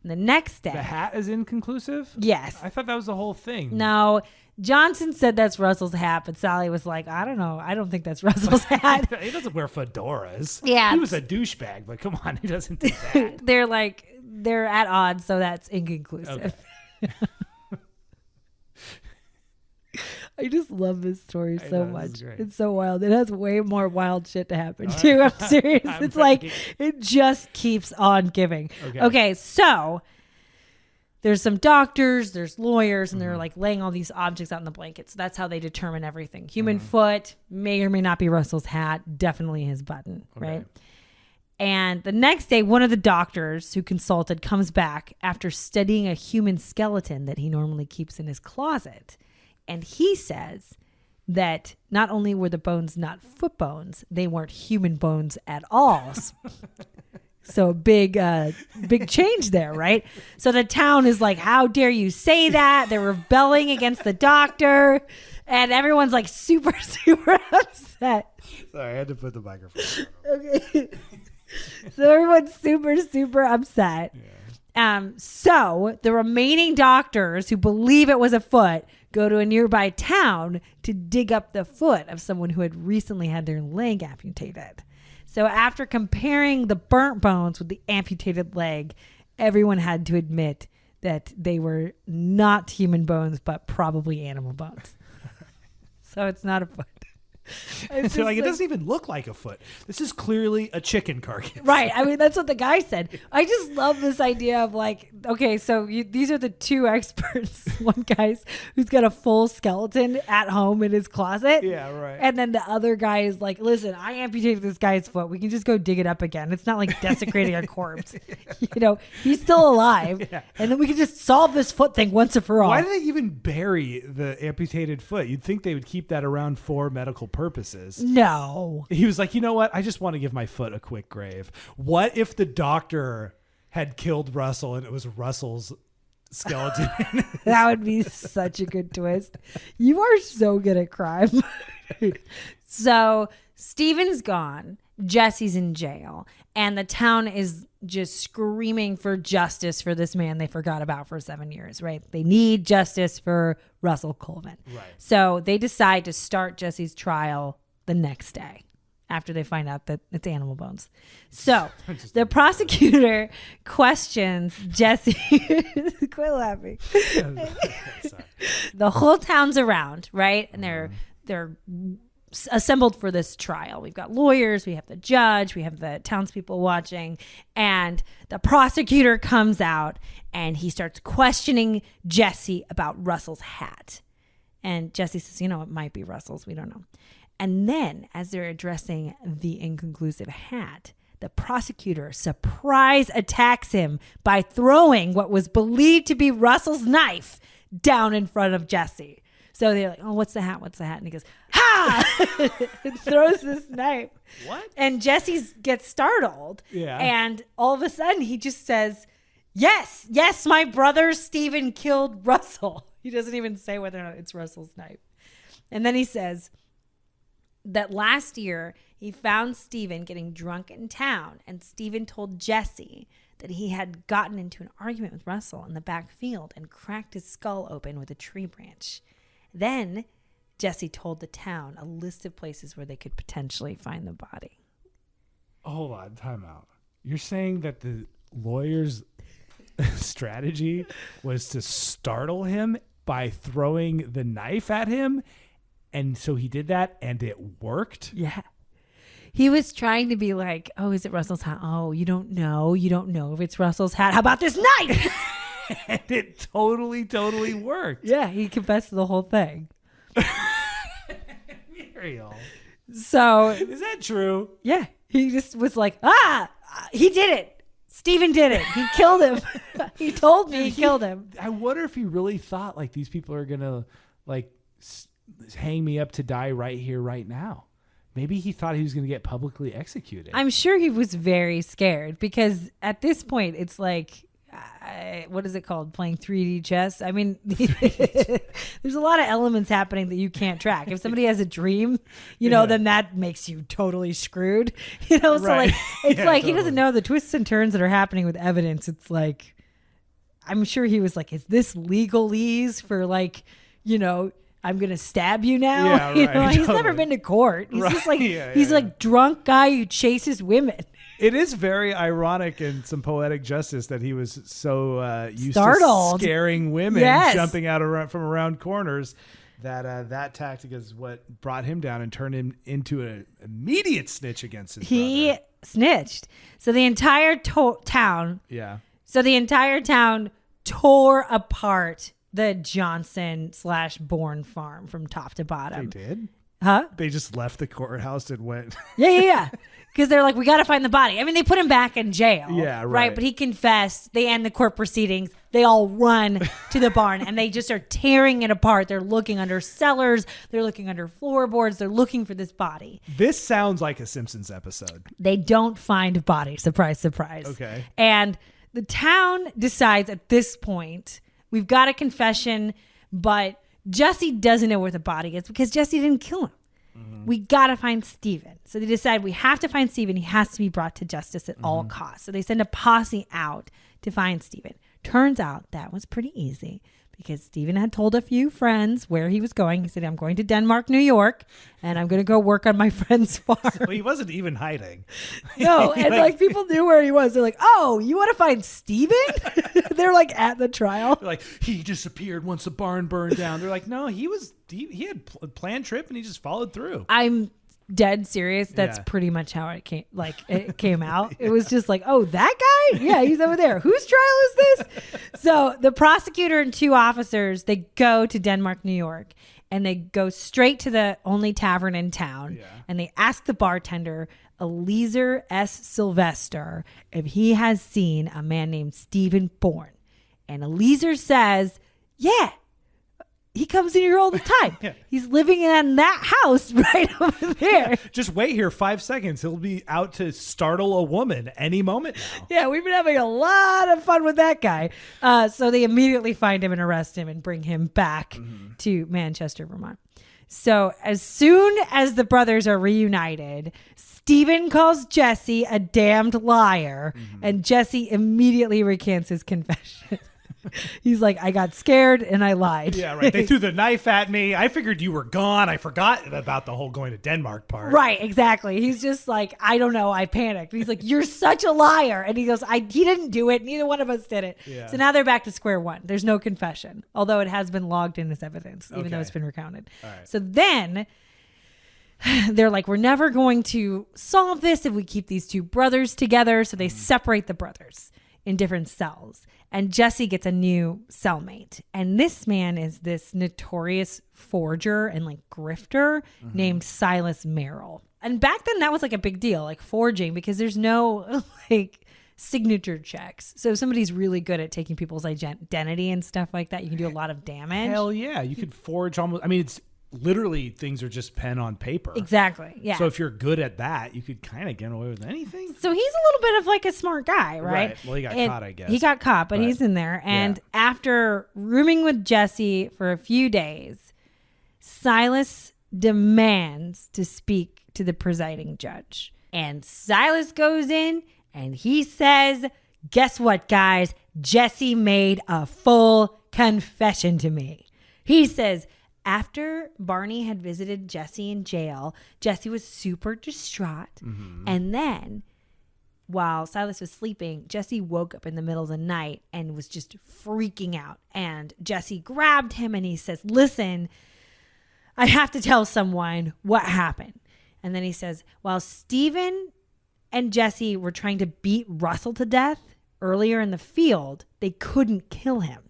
The next day... The hat is inconclusive? Yes. I thought that was the whole thing. No, Johnson said that's Russell's hat, but Sally was like, I don't know. I don't think that's Russell's hat. He doesn't wear fedoras. Yeah. He was a douchebag, but come on, he doesn't do that. They're at odds, so that's inconclusive. Okay. I just love this story so much. It's so wild. It has way more wild shit to happen too. I'm serious. It's like it just keeps on giving. Okay, so there's some doctors, there's lawyers, and they're like laying all these objects out in the blanket. So that's how they determine everything. Human foot, may or may not be Russell's hat, definitely his button, right? And the next day, one of the doctors who consulted comes back after studying a human skeleton that he normally keeps in his closet. And he says that not only were the bones not foot bones, they weren't human bones at all. So big change there, right? So the town is like, how dare you say that? They're rebelling against the doctor. And everyone's like super, super upset. Sorry, I had to put the microphone on. Okay. So everyone's super, super upset. Yeah. So the remaining doctors who believe it was a foot go to a nearby town to dig up the foot of someone who had recently had their leg amputated. So after comparing the burnt bones with the amputated leg, everyone had to admit that they were not human bones, but probably animal bones. So it's not a foot. So like it doesn't even look like a foot. This is clearly a chicken carcass. Right. I mean, that's what the guy said. I just love this idea of like, okay, so these are the 2 experts. One guy's who's got a full skeleton at home in his closet. Yeah, right. And then the other guy is like, listen, I amputated this guy's foot. We can just go dig it up again. It's not like desecrating a corpse. He's still alive. Yeah. And then we can just solve this foot thing once and for all. Why do they even bury the amputated foot? You'd think they would keep that around for medical purposes. No. He was like, you know what? I just want to give my foot a quick grave. What if the doctor had killed Russell and it was Russell's skeleton? That would be such a good twist. You are so good at crime. So Stephen's gone. Jesse's in jail. And the town is just screaming for justice for this man they forgot about for 7 years, right? They need justice for Russel Colvin. Right. So they decide to start Jesse's trial the next day after they find out that it's animal bones. So the prosecutor questions Jesse. Quit laughing. The whole town's around, right? And they're assembled for this trial. We've got lawyers, we have the judge, we have the townspeople watching, and the prosecutor comes out and he starts questioning Jesse about Russel's hat. And Jesse says, it might be Russel's. We don't know. And then as they're addressing the inconclusive hat, the prosecutor surprise attacks him by throwing what was believed to be Russel's knife down in front of Jesse. So they're like, oh, what's the hat? What's the hat? And he goes, ha! And throws this knife. What? And Jesse gets startled. Yeah. And all of a sudden he just says, yes, my brother Stephen killed Russel. He doesn't even say whether or not it's Russel's knife. And then he says that last year he found Stephen getting drunk in town. And Stephen told Jesse that he had gotten into an argument with Russel in the back field and cracked his skull open with a tree branch. Then Jesse told the town a list of places where they could potentially find the body. Hold on, time out. You're saying that the lawyer's strategy was to startle him by throwing the knife at him? And so he did that and it worked? Yeah. He was trying to be like, oh, is it Russel's hat? Oh, you don't know. You don't know if it's Russel's hat. How about this knife? And it totally worked. Yeah, he confessed to the whole thing. Muriel. So. Is that true? Yeah. He just was like, he did it. Stephen did it. He killed him. He told me he killed him. I wonder if he really thought like these people are going to like hang me up to die right here, right now. Maybe he thought he was going to get publicly executed. I'm sure he was very scared because at this point it's like, what is it called? Playing 3D chess. I mean, there's a lot of elements happening that you can't track. If somebody has a dream, then that makes you totally screwed. So like, it's like he doesn't know the twists and turns that are happening with evidence. It's like, I'm sure he was like, is this legalese for like, I'm going to stab you now? Yeah, right, He's never been to court. He's just like, he's like drunk guy who chases women. It is very ironic and some poetic justice that he was so used startled to scaring women, jumping out from around corners, that tactic is what brought him down and turned him into an immediate snitch against his brother. He snitched. So the entire town. Yeah. So the entire town tore apart the Johnson/Boorne farm from top to bottom. They did? Huh? They just left the courthouse and went. Yeah. Because they're like, we got to find the body. I mean, they put him back in jail. Yeah, right. But he confessed. They end the court proceedings. They all run to the barn and they just are tearing it apart. They're looking under cellars. They're looking under floorboards. They're looking for this body. This sounds like a Simpsons episode. They don't find a body. Surprise, surprise. Okay. And the town decides at this point, we've got a confession, but Jesse doesn't know where the body is because Jesse didn't kill him. Mm-hmm. We got to find Stephen. So they decide we have to find Stephen. He has to be brought to justice at all costs. So they send a posse out to find Stephen. Turns out that was pretty easy because Stephen had told a few friends where he was going. He said, I'm going to Denmark, New York, and I'm going to go work on my friend's farm. Well, he wasn't even hiding. No, and like people knew where he was. They're like, oh, you want to find Stephen? They're like at the trial. They're like, he disappeared once the barn burned down. They're like, no, he had a planned trip and he just followed through. I'm dead serious. That's pretty much how it came out. It was just like, oh, that guy? Yeah, he's over there. Whose trial is this? So the prosecutor and two officers, they go to Denmark, New York, and they go straight to the only tavern in town. Yeah. And they ask the bartender, Eliezer S. Sylvester, if he has seen a man named Stephen Boorne. And Eliezer says, yeah. He comes in here all the time. Yeah. He's living in that house right over there. Yeah. Just wait here 5 seconds. He'll be out to startle a woman any moment now. Yeah, we've been having a lot of fun with that guy. So they immediately find him and arrest him and bring him back to Manchester, Vermont. So as soon as the brothers are reunited, Stephen calls Jesse a damned liar, and Jesse immediately recants his confession. He's like, I got scared and I lied. Yeah, right. They threw the knife at me. I figured you were gone. I forgot about the whole going to Denmark part. Right, exactly. He's just like, I don't know. I panicked. He's like, you're such a liar. And he goes, he didn't do it. Neither one of us did it. Yeah. So now they're back to square one. There's no confession, although it has been logged in as evidence, even though it's been recounted. Right. So then they're like, we're never going to solve this if we keep these two brothers together. So they separate the brothers in different cells. And Jesse gets a new cellmate. And this man is this notorious forger and like grifter named Silas Merrill. And back then that was like a big deal, like forging, because there's no like signature checks. So if somebody's really good at taking people's identity and stuff like that, you can do a lot of damage. Hell yeah. You could forge almost, I mean, it's literally things are just pen on paper. Exactly. Yeah. So if you're good at that, you could kind of get away with anything. So he's a little bit of like a smart guy, right? Well, he got caught, I guess. He got caught, but he's in there. And after rooming with Jesse for a few days, Silas demands to speak to the presiding judge. And Silas goes in and he says, guess what, guys? Jesse made a full confession to me. He says, after Barney had visited Jesse in jail, Jesse was super distraught. And then while Silas was sleeping, Jesse woke up in the middle of the night and was just freaking out. And Jesse grabbed him and he says, listen, I have to tell someone what happened. And then he says, while Stephen and Jesse were trying to beat Russell to death earlier in the field, they couldn't kill him.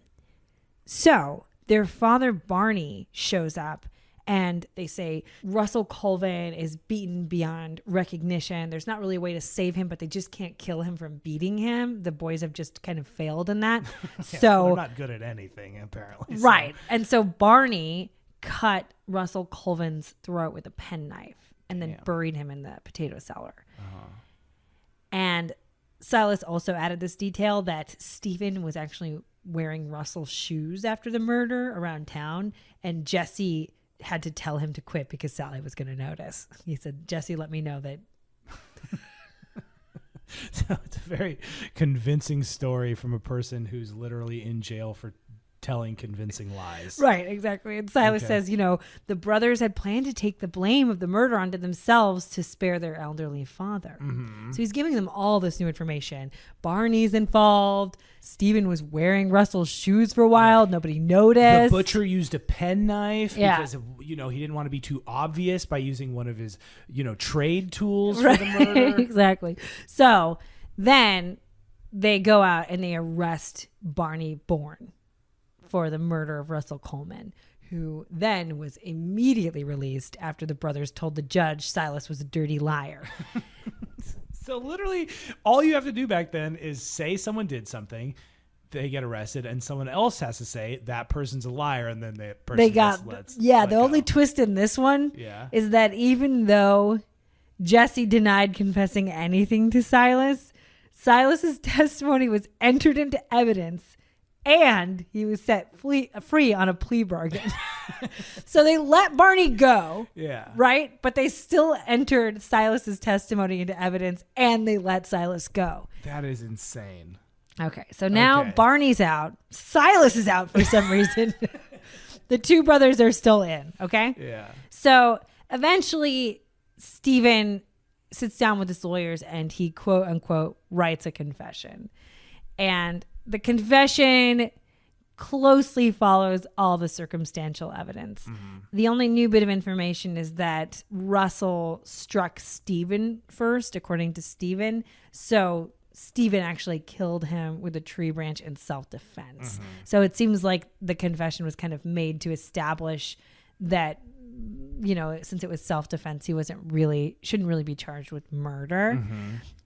So their father Barney shows up and they say Russel Colvin is beaten beyond recognition. There's not really a way to save him, but they just can't kill him from beating him. The boys have just kind of failed in that. So they're not good at anything, apparently. Right. And so Barney cut Russel Colvin's throat with a penknife and then buried him in the potato cellar. And Silas also added this detail that Stephen was actually wearing Russell's shoes after the murder around town, and Jesse had to tell him to quit because Sally was going to notice. He said, Jesse let me know that. So it's a very convincing story from a person who's literally in jail for telling convincing lies. Right, exactly. And Silas says, the brothers had planned to take the blame of the murder onto themselves to spare their elderly father. So he's giving them all this new information. Barney's involved. Stephen was wearing Russell's shoes for a while. Nobody noticed. The butcher used a penknife because he didn't want to be too obvious by using one of his, trade tools for the murder. Exactly. So then they go out and they arrest Barney Boorne for the murder of Russel Colvin, who then was immediately released after the brothers told the judge Silas was a dirty liar. So literally all you have to do back then is say someone did something, they get arrested, and someone else has to say that person's a liar, and then the person the only twist in this one is that even though Jesse denied confessing anything to Silas's testimony was entered into evidence. And he was set free on a plea bargain. So they let Barney go. Yeah. Right? But they still entered Silas's testimony into evidence and they let Silas go. That is insane. Okay. So now Barney's out. Silas is out for some reason. The two brothers are still in. Okay. Yeah. So eventually Stephen sits down with his lawyers and he quote unquote writes a confession. And the confession closely follows all the circumstantial evidence. The only new bit of information is that Russell struck Stephen first, according to Stephen. So Stephen actually killed him with a tree branch in self-defense. So it seems like the confession was kind of made to establish that, since it was self-defense, he shouldn't really be charged with murder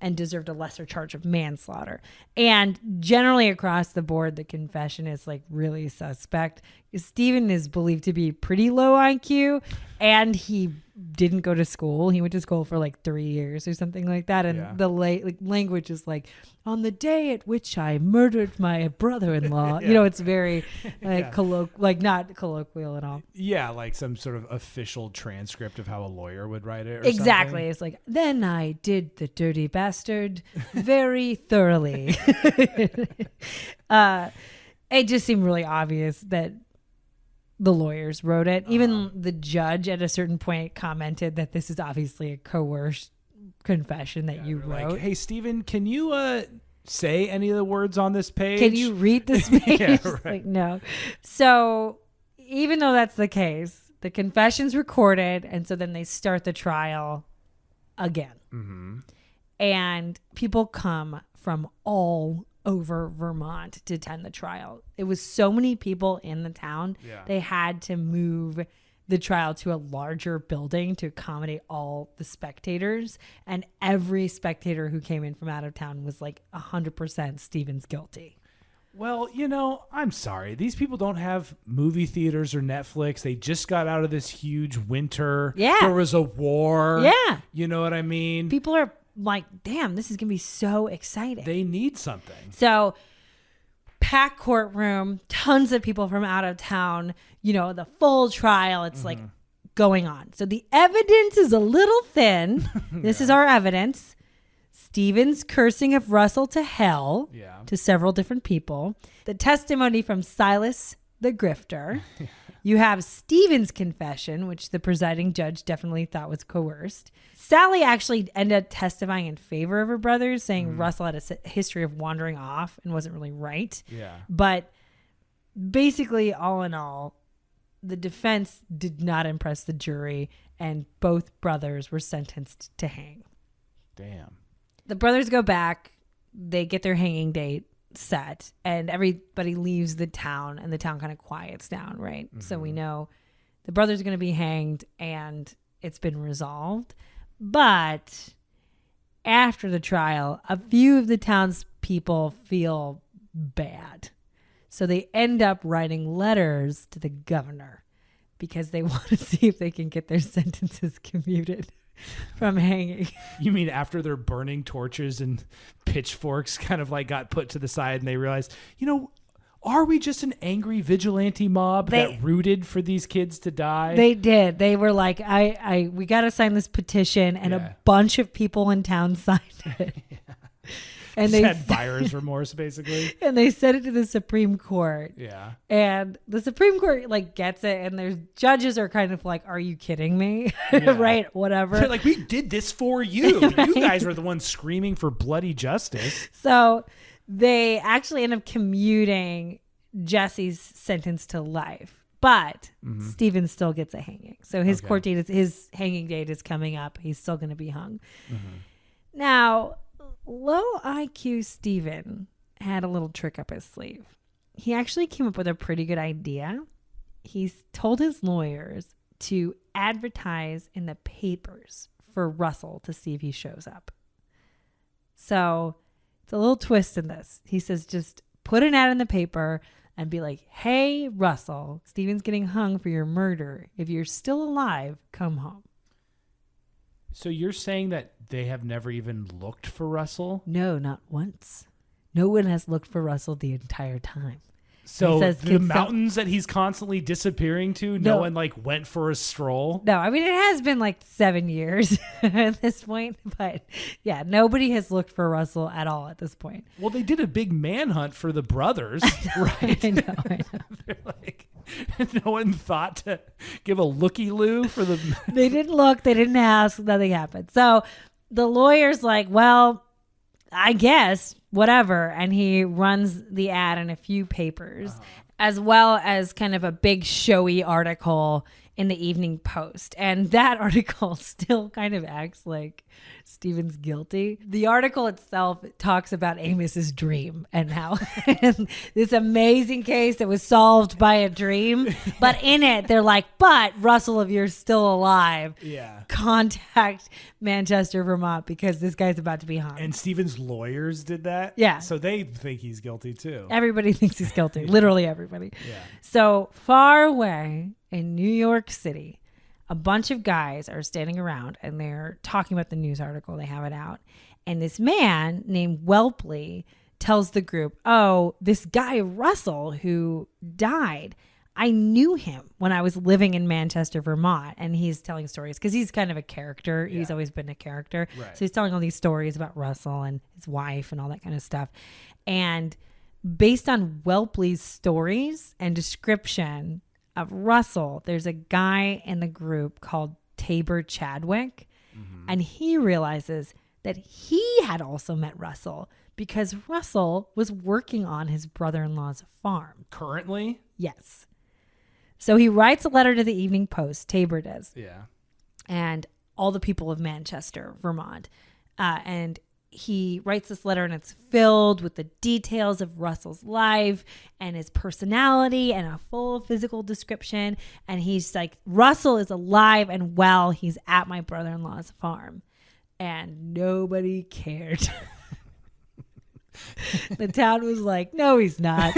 and deserved a lesser charge of manslaughter. And generally across the board, the confession is like really suspect. Stephen is believed to be pretty low IQ and he didn't go to school. He went to school for like 3 years or something like that. And the language is like, on the day at which I murdered my brother-in-law. It's very not colloquial at all. Yeah, like some sort of official transcript of how a lawyer would write it. Exactly. Something. It's like, then I did the dirty bastard very thoroughly. It just seemed really obvious that the lawyers wrote it. Even the judge at a certain point commented that this is obviously a coerced confession that you wrote. Like, hey, Stephen, can you say any of the words on this page? Can you read this page? Yeah, right. Like, no. So even though that's the case, The confession's recorded, and so then they start the trial again. Mm-hmm. And people come from all over Vermont to attend the trial. It was so many people in the town, they had to move the trial to a larger building to accommodate all the spectators. And every spectator who came in from out of town was like 100% Stephen's guilty. Well, I'm sorry. These people don't have movie theaters or Netflix. They just got out of this huge winter. Yeah. There was a war. Yeah. You know what I mean? People are like, damn, this is going to be so exciting. They need something. So, packed courtroom, tons of people from out of town, the full trial. It's like going on. So, the evidence is a little thin. This is our evidence. Stephen's cursing of Russell to hell to several different people. The testimony from Silas the grifter. You have Stephen's confession, which the presiding judge definitely thought was coerced. Sally actually ended up testifying in favor of her brothers, saying Russell had a history of wandering off and wasn't really right. Yeah. But basically, all in all, the defense did not impress the jury, and both brothers were sentenced to hang. Damn. The brothers go back, they get their hanging date set, and everybody leaves the town, and the town kind of quiets down, right? Mm-hmm. So we know the brothers are going to be hanged, and it's been resolved. But after the trial, a few of the townspeople feel bad. So they end up writing letters to the governor because they want to see if they can get their sentences commuted from hanging. You mean after their burning torches and pitchforks kind of like got put to the side and they realized, are we just an angry vigilante mob that rooted for these kids to die? They did. They were like, we got to sign this petition, and a bunch of people in town signed it. And they had buyer's remorse, basically. And they sent it to the Supreme Court. Yeah. And the Supreme Court gets it, and their judges are kind of like, "Are you kidding me?" Yeah. Right? Whatever. They're like, "We did this for you. Right? You guys were the ones screaming for bloody justice." So they actually end up commuting Jesse's sentence to life, but Stephen still gets a hanging. So his court date his hanging date is coming up. He's still going to be hung. Mm-hmm. Now, low IQ Stephen had a little trick up his sleeve. He actually came up with a pretty good idea. He's told his lawyers to advertise in the papers for Russell to see if he shows up. So it's a little twist in this. He says, just put an ad in the paper and be like, "Hey, Russell, Stephen's getting hung for your murder. If you're still alive, come home." So you're saying that they have never even looked for Russell? No, not once. No one has looked for Russell the entire time. So the mountains that he's constantly disappearing to, no one went for a stroll? No, I mean, it has been 7 years at this point. But yeah, nobody has looked for Russell at all at this point. Well, they did a big manhunt for the brothers, right? I know. They're no one thought to give a looky-loo for the... They didn't look. They didn't ask. Nothing happened. So the lawyer's like, well, I guess, whatever. And he runs the ad in a few papers, as well as kind of a big showy article in the Evening Post. And that article still kind of acts like Stephen's guilty. The article itself talks about Amos's dream and how this amazing case that was solved by a dream. But in it, they're like, but Russell, if you're still alive, contact Manchester, Vermont, because this guy's about to be hung. And Stephen's lawyers did that? Yeah. So they think he's guilty too. Everybody thinks he's guilty. Literally everybody. Yeah. So far away in New York City, a bunch of guys are standing around and they're talking about the news article. They have it out. And this man named Whelpley tells the group, oh, this guy Russell who died, I knew him when I was living in Manchester, Vermont. And he's telling stories because he's kind of a character. Yeah. He's always been a character. Right. So he's telling all these stories about Russell and his wife and all that kind of stuff. And based on Whelpley's stories and description of Russell, there's a guy in the group called Tabor Chadwick, and he realizes that he had also met Russell because Russell was working on his brother-in-law's farm. Currently? Yes. So he writes a letter to the Evening Post, Tabor does. Yeah. And all the people of Manchester, Vermont. And he writes this letter, and it's filled with the details of Russel's life and his personality and a full physical description. And he's like, Russel is alive and well. He's at my brother-in-law's farm. And nobody cared. The town was like, no, he's not.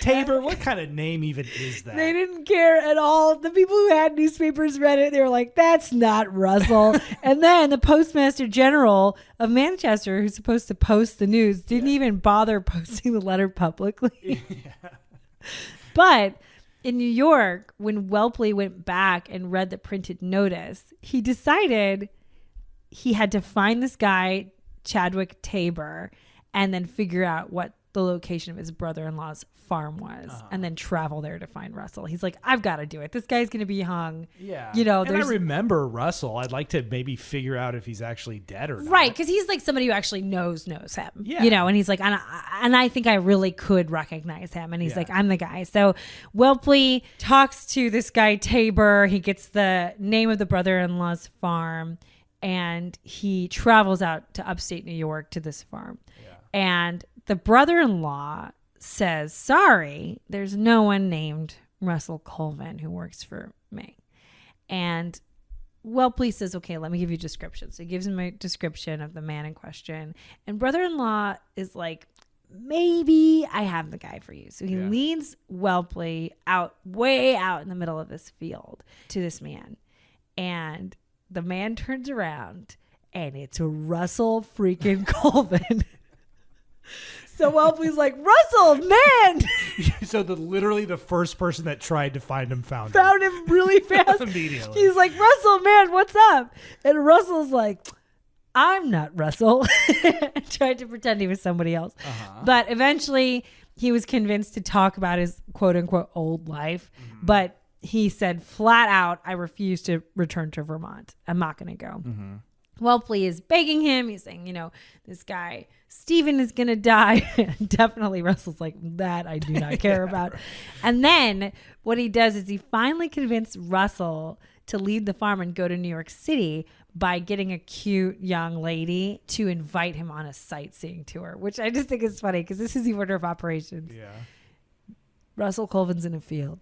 Tabor, what kind of name even is that? They didn't care at all. The people who had newspapers read it. They were like, that's not Russell. And then the Postmaster General of Manchester, who's supposed to post the news, didn't even bother posting the letter publicly. Yeah. But in New York, when Whelpley went back and read the printed notice, he decided he had to find this guy, Chadwick Tabor, and then figure out what the location of his brother-in-law's farm was, and then travel there to find Russell. He's like, I've got to do it. This guy's going to be hung. Yeah. You know, and I remember Russell. I'd like to maybe figure out if he's actually dead or not. Right. Because he's like somebody who actually knows him. Yeah. You know, and he's like, and I think I really could recognize him. And he's like, I'm the guy. So Whelpley talks to this guy, Tabor. He gets the name of the brother-in-law's farm, and he travels out to upstate New York to this farm. Yeah. And the brother-in-law says, sorry, there's no one named Russel Colvin who works for me. And Whelpley says, okay, let me give you a description. So he gives him a description of the man in question. And brother-in-law is like, maybe I have the guy for you. So he leads Whelpley out, way out in the middle of this field to this man. And the man turns around, and it's Russel freaking Colvin. So Whelpley's like, Russell, man! So literally the first person that tried to find him found him really fast. Immediately. He's like, Russell, man, what's up? And Russell's like, I'm not Russell. Tried to pretend he was somebody else. But eventually he was convinced to talk about his quote unquote old life. Mm-hmm. But he said flat out, I refuse to return to Vermont. I'm not going to go. Mm-hmm. Whelpley is begging him. He's saying, you know, this guy, Stephen, is going to die. Definitely Russell's like, that I do not care about. Right. And then what he does is he finally convinced Russell to leave the farm and go to New York City by getting a cute young lady to invite him on a sightseeing tour, which I just think is funny because this is the order of operations. Yeah. Russel Colvin's in a field,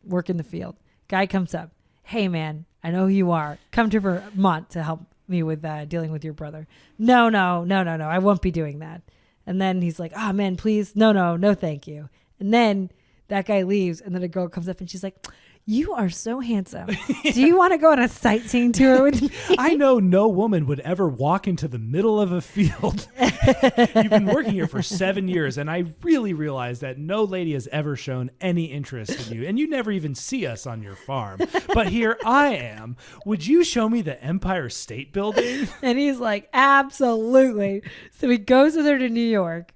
work in the field. Guy comes up. Hey, man, I know who you are. Come to Vermont to help me with dealing with your brother. No, I won't be doing that. And then he's like, oh man, please, no, thank you. And then that guy leaves, and then a girl comes up and she's like, you are so handsome. Do you want to go on a sightseeing tour with me? I know no woman would ever walk into the middle of a field. You've been working here for 7 years, and I really realize that no lady has ever shown any interest in you, and you never even see us on your farm. But here I am. Would you show me the Empire State Building? And he's like, absolutely. So he goes with her to New York.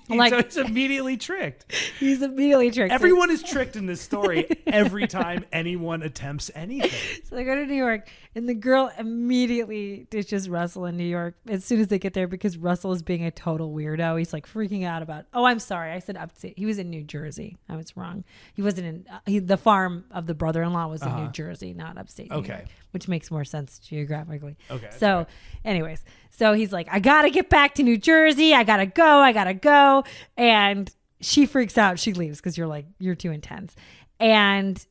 So he's immediately tricked. Everyone is tricked in this story every time anyone attempts anything. So they go to New York, and the girl immediately ditches Russell in New York as soon as they get there because Russell is being a total weirdo. He's like freaking out about, oh, I'm sorry. I said upstate. He was in New Jersey. I was wrong. He wasn't in, the farm of the brother-in-law was in New Jersey, not upstate New York, which makes more sense geographically. Okay. So anyways, so he's like, I got to get back to New Jersey. I got to go. And she freaks out. She leaves because you're like, you're too intense. And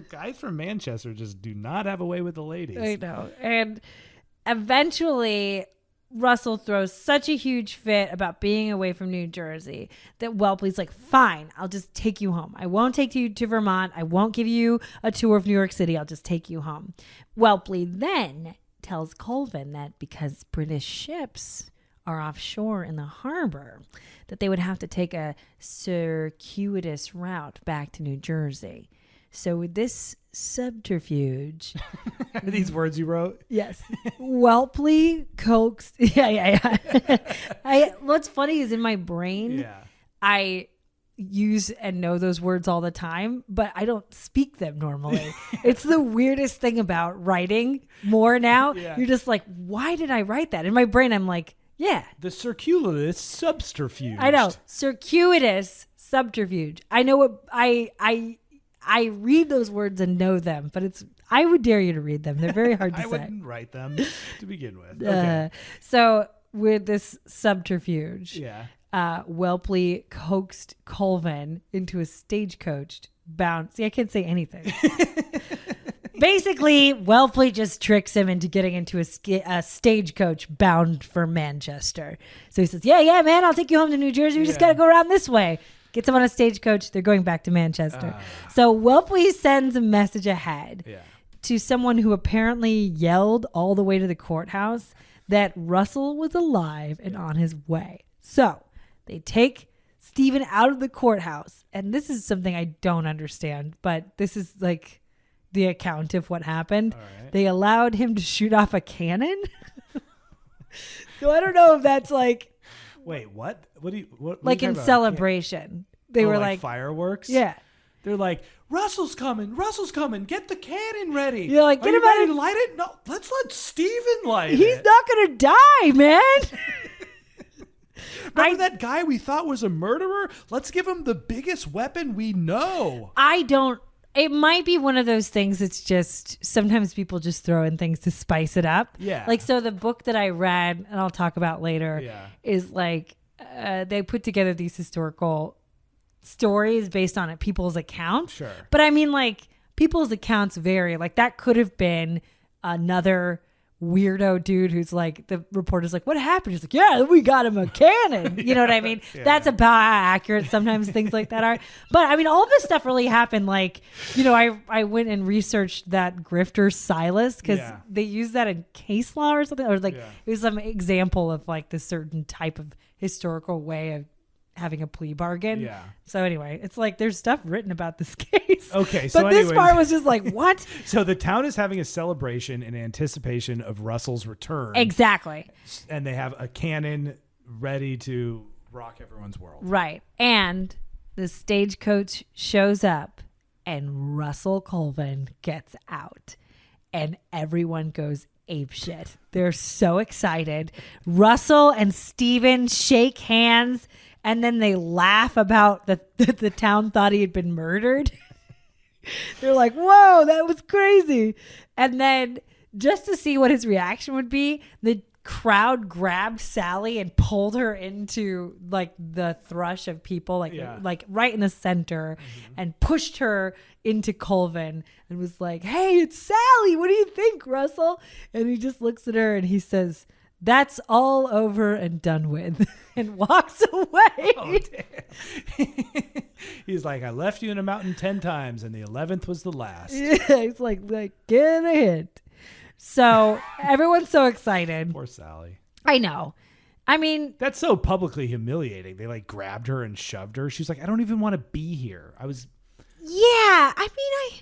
guys from Manchester just do not have a way with the ladies. I know. And eventually Russell throws such a huge fit about being away from New Jersey that Whelpley's like, fine, I'll just take you home. I won't take you to Vermont. I won't give you a tour of New York City. I'll just take you home. Whelpley then tells Colvin that because British ships are offshore in the harbor, that they would have to take a circuitous route back to New Jersey. So with this subterfuge... Are these words you wrote? Yes. Whelpley coaxed... Yeah. What's funny is in my brain, I use and know those words all the time, but I don't speak them normally. It's the weirdest thing about writing more now. Yeah. You're just like, why did I write that? In my brain, I'm like, Yeah. The circuitous subterfuge. I know. Circuitous subterfuge. I know what I read those words and know them, but I would dare you to read them. They're very hard to say. I wouldn't write them to begin with. Okay. So with this subterfuge, yeah. Whelpley coaxed Colvin into a stagecoach bound. See, I can't say anything. Basically, Whelpley just tricks him into getting into a stagecoach bound for Manchester. So he says, yeah, man, I'll take you home to New Jersey. We just got to go around this way. Gets him on a stagecoach. They're going back to Manchester. So Whelpley sends a message ahead to someone who apparently yelled all the way to the courthouse that Russell was alive and on his way. So they take Stephen out of the courthouse. And this is something I don't understand, but this is like the account of what happened. Right. They allowed him to shoot off a cannon. So I don't know if that's like... Wait, what? What like in celebration. They were like fireworks? Yeah. They're like, Russell's coming. Get the cannon ready. You're like, get him ready out to light it? No, let's let Stephen light it. He's not going to die, man. Remember that guy we thought was a murderer? Let's give him the biggest weapon we know. It might be one of those things that's just, sometimes people just throw in things to spice it up. Yeah. Like, so the book that I read, and I'll talk about later, is like, they put together these historical stories based on people's accounts. Sure. But I mean, like, people's accounts vary. Like, that could have been another weirdo dude who's like, the reporter's like, what happened? He's like, yeah, we got him a cannon. You know what I mean? That's about how accurate sometimes things like that are. But I mean, all this stuff really happened. Like, you know, I went and researched that grifter Silas because they use that in case law or something, or like it was some example of like this certain type of historical way of having a plea bargain. Yeah. So anyway, it's like there's stuff written about this case. Okay. So but this part was just like, what? So the town is having a celebration in anticipation of Russell's return. Exactly. And they have a cannon ready to rock everyone's world. Right. And the stagecoach shows up and Russel Colvin gets out and everyone goes apeshit. They're so excited. Russell and Stephen shake hands. And then they laugh about the town thought he had been murdered. They're like, whoa, that was crazy. And then just to see what his reaction would be, the crowd grabbed Sally and pulled her into like the thrush of people, like right in the center, and pushed her into Colvin and was like, hey, it's Sally. What do you think, Russell? And he just looks at her and he says, that's all over and done with, and walks away. Oh, damn. He's like, I left you in a mountain 10 times, and the 11th was the last. Yeah, he's like, get a hint. So everyone's so excited. Poor Sally. I know. I mean, that's so publicly humiliating. They like grabbed her and shoved her. She's like, I don't even want to be here. Yeah, I mean,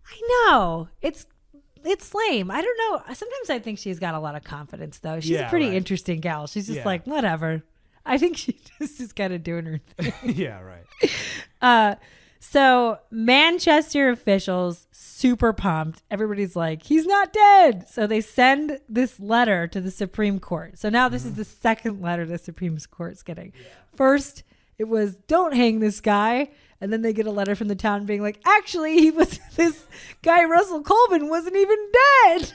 I know. It's lame. I don't know. Sometimes I think she's got a lot of confidence, though. She's a pretty interesting gal. She's just like, whatever. I think she just is kind of doing her thing. Yeah, right. So Manchester officials, super pumped. Everybody's like, he's not dead. So they send this letter to the Supreme Court. So now this is the second letter the Supreme Court's getting. Yeah. First, it was, don't hang this guy. And then they get a letter from the town being like, actually, this guy, Russel Colvin, wasn't even dead.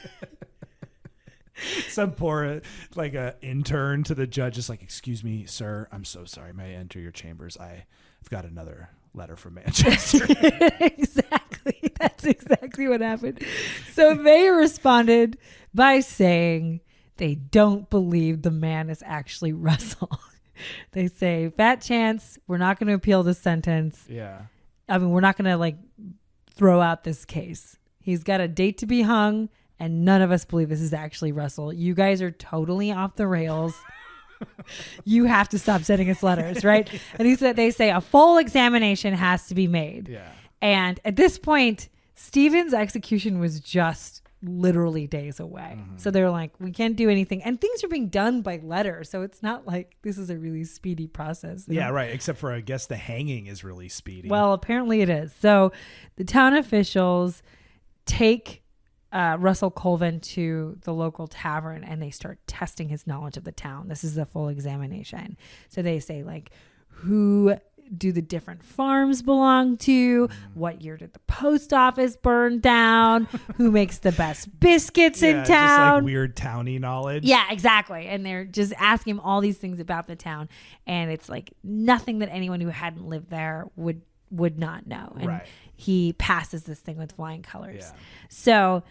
Some poor, like, intern to the judge is like, excuse me, sir, I'm so sorry. May I enter your chambers? I've got another letter from Manchester. Exactly. That's exactly what happened. So they responded by saying they don't believe the man is actually Russell. They say, fat chance, we're not going to appeal this sentence. Yeah. I mean, we're not going to like throw out this case. He's got a date to be hung, and none of us believe this is actually Russell. You guys are totally off the rails. You have to stop sending us letters, right? And they say a full examination has to be made. Yeah. And at this point, Stephen's execution was just literally days away. Mm-hmm. So they're like, we can't do anything. And things are being done by letter. So it's not like this is a really speedy process. Yeah, right. Except for, I guess, the hanging is really speedy. Well, apparently it is. So the town officials take Russel Colvin to the local tavern and they start testing his knowledge of the town. This is a full examination. So they say, like, who do the different farms belong to? What year did the post office burn down? Who makes the best biscuits in town? Just like weird towny knowledge. Yeah, exactly. And they're just asking him all these things about the town. And it's like nothing that anyone who hadn't lived there would not know. And he passes this thing with flying colors. Yeah. So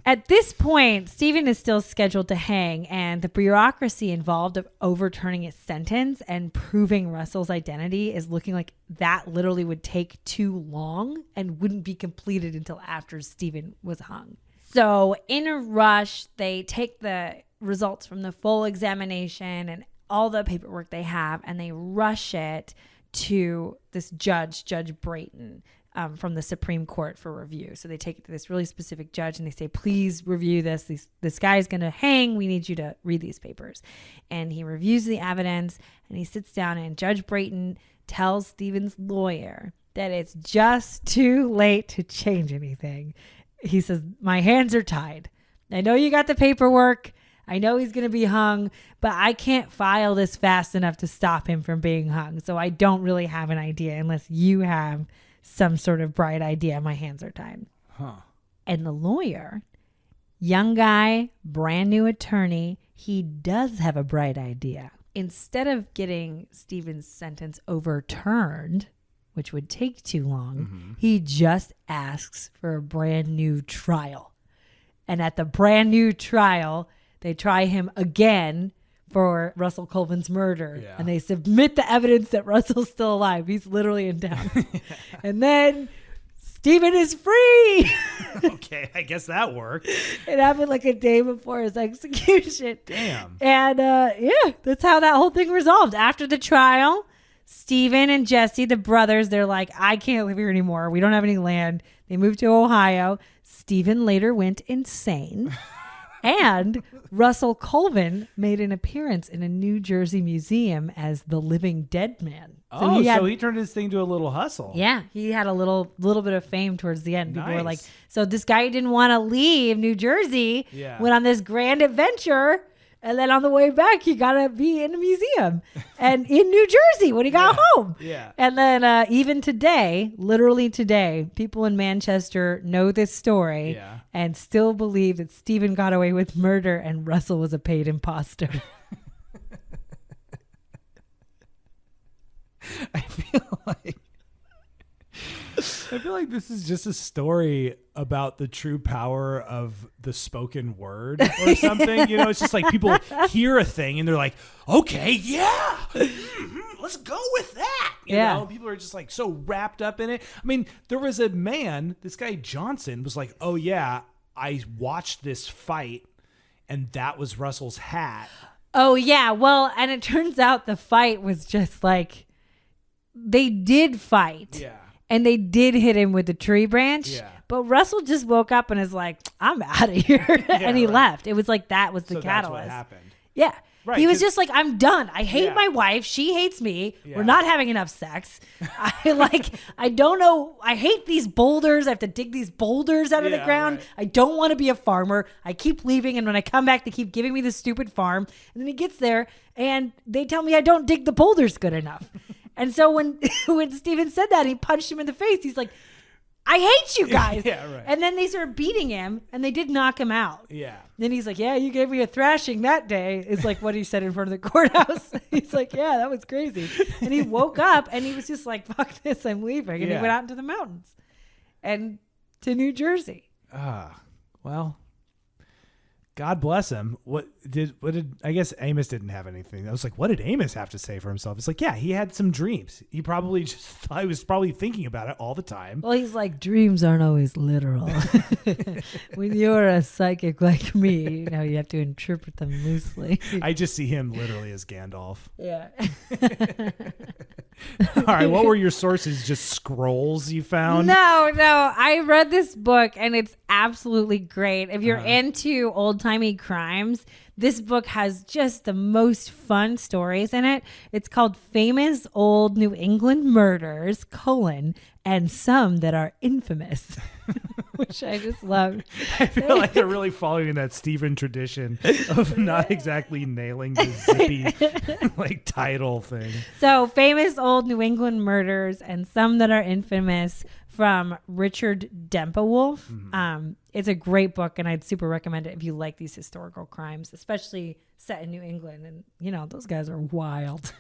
at this point, Stephen is still scheduled to hang, and the bureaucracy involved of overturning his sentence and proving Russell's identity is looking like that literally would take too long and wouldn't be completed until after Stephen was hung. So in a rush, they take the results from the full examination and all the paperwork they have, and they rush it to this Judge Brayton, from the Supreme Court for review. So they take it to this really specific judge and they say, please review this. This guy's going to hang. We need you to read these papers. And he reviews the evidence and he sits down, and Judge Brayton tells Stephen's lawyer that it's just too late to change anything. He says, my hands are tied. I know you got the paperwork. I know he's going to be hung, but I can't file this fast enough to stop him from being hung. So I don't really have an idea unless you have some sort of bright idea. My hands are tied. And the lawyer, young guy, brand new attorney, he does have a bright idea. Instead of getting Stephen's sentence overturned, which would take too long, he just asks for a brand new trial. And at the brand new trial, they try him again for Russel Colvin's murder. Yeah. And they submit the evidence that Russell's still alive. He's literally in town. And then Stephen is free. Okay, I guess that worked. It happened like a day before his execution. Damn. And that's how that whole thing resolved. After the trial, Stephen and Jesse, the brothers, they're like, I can't live here anymore. We don't have any land. They moved to Ohio. Stephen later went insane. And Russel Colvin made an appearance in a New Jersey museum as the living dead man. So he turned his thing to a little hustle. Yeah, he had a little bit of fame towards the end. People were like, so this guy didn't want to leave New Jersey, went on this grand adventure, and then on the way back, he got to be in a museum and in New Jersey when he got home. Yeah. And then even today, literally today, people in Manchester know this story and still believe that Stephen got away with murder and Russell was a paid imposter. I feel like this is just a story about the true power of the spoken word or something. You know, it's just like people hear a thing and they're like, okay, yeah, let's go with that. You know, people are just like so wrapped up in it. I mean, there was a man, this guy Johnson was like, oh yeah, I watched this fight and that was Russell's hat. Oh yeah. Well, and it turns out the fight was just like, they did fight. Yeah. And they did hit him with a tree branch. Yeah. But Russell just woke up and is like, I'm out of here. And he left. It was like that was the catalyst. That's what happened. Yeah. Right, he was just like, I'm done. I hate my wife. She hates me. Yeah. We're not having enough sex. I don't know. I hate these boulders. I have to dig these boulders out of the ground. Right. I don't want to be a farmer. I keep leaving. And when I come back, they keep giving me this stupid farm. And then he gets there and they tell me I don't dig the boulders good enough. And so when Stephen said that, he punched him in the face. He's like, I hate you guys. Yeah, right. And then they started beating him and they did knock him out. Yeah. Then he's like, yeah, you gave me a thrashing that day. It's like what he said in front of the courthouse. He's like, yeah, that was crazy. And he woke up and he was just like, fuck this, I'm leaving. And he went out into the mountains and to New Jersey. Well, God bless him. What did I guess Amos didn't have anything. I was like, what did Amos have to say for himself? It's like, yeah, he had some dreams. He probably I was probably thinking about it all the time. Well, he's like, dreams aren't always literal. When you're a psychic like me, you have to interpret them loosely. I just see him literally as Gandalf. Yeah. All right, what were your sources? Just scrolls you found? No. I read this book and it's absolutely great. If you're into old-timey crimes, this book has just the most fun stories in it. It's called Famous Old New England Murders, and some that are infamous. which I just love. I feel like they're really following that Stephen tradition of not exactly nailing the zippy like title thing. So famous old New England murders and some that are infamous from Richard Dempewolf. It's a great book, and I'd super recommend it if you like these historical crimes, especially set in New England. And, you know, those guys are wild.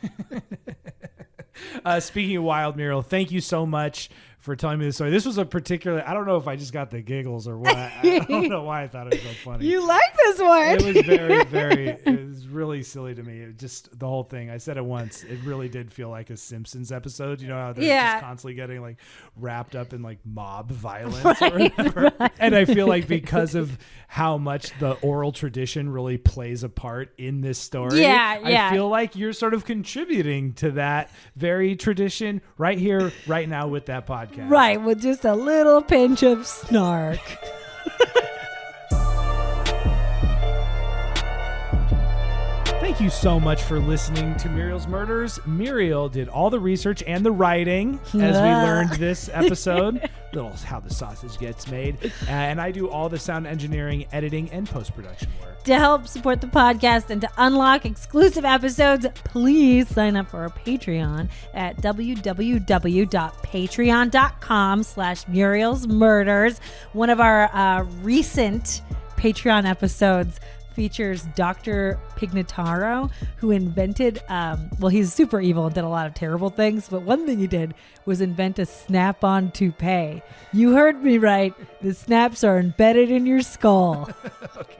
Speaking of wild, Muriel, thank you so much for telling me this story. This was a particular, I don't know if I just got the giggles or what. I don't know why I thought it was so funny. You like this one. It was it was really silly to me. It just, the whole thing, I said it once, it really did feel like a Simpsons episode. You know how they're just constantly getting like wrapped up in like mob violence or whatever. Right. And I feel like because of how much the oral tradition really plays a part in this story, I feel like you're sort of contributing to that very tradition right here, right now with that podcast. Right, with just a little pinch of snark. Thank you so much for listening to Muriel's Murders. Muriel did all the research and the writing as we learned this episode. Little how the sausage gets made. And I do all the sound engineering, editing, and post-production work. To help support the podcast and to unlock exclusive episodes, please sign up for our Patreon at www.patreon.com/murielsmurders. One of our recent Patreon episodes features Dr. Pignataro, who invented, he's super evil and did a lot of terrible things, but one thing he did was invent a snap-on toupee. You heard me right. The snaps are embedded in your skull. Okay.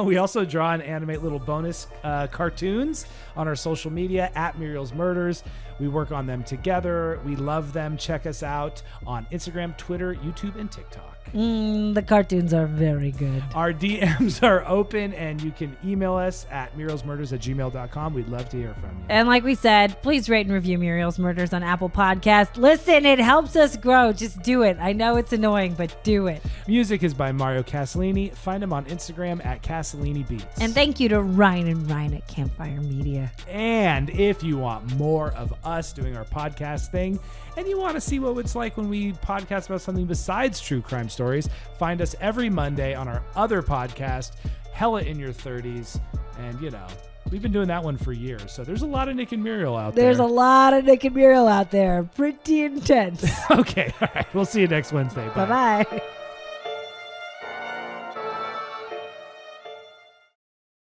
We also draw and animate little bonus cartoons on our social media at Muriel's Murders. We work on them together. We love them. Check us out on Instagram, Twitter, YouTube, and TikTok. The cartoons are very good. Our DMs are open, and you can email us at murielsmurders@gmail.com. We'd love to hear from you. And like we said, please rate and review Muriel's Murders on Apple Podcasts. Listen, it helps us grow. Just do it. I know it's annoying, but do it. Music is by Mario Castellini. Find him on Instagram at Castellini Beats. And thank you to Ryan and Ryan at Campfire Media. And if you want more of us doing our podcast thing, and you want to see what it's like when we podcast about something besides true crime stories, find us every Monday on our other podcast, Hella in Your 30s. And, you know, we've been doing that one for years. So there's a lot of Nick and Muriel out there. There's a lot of Nick and Muriel out there. Pretty intense. Okay. All right. We'll see you next Wednesday. Bye. Bye-bye.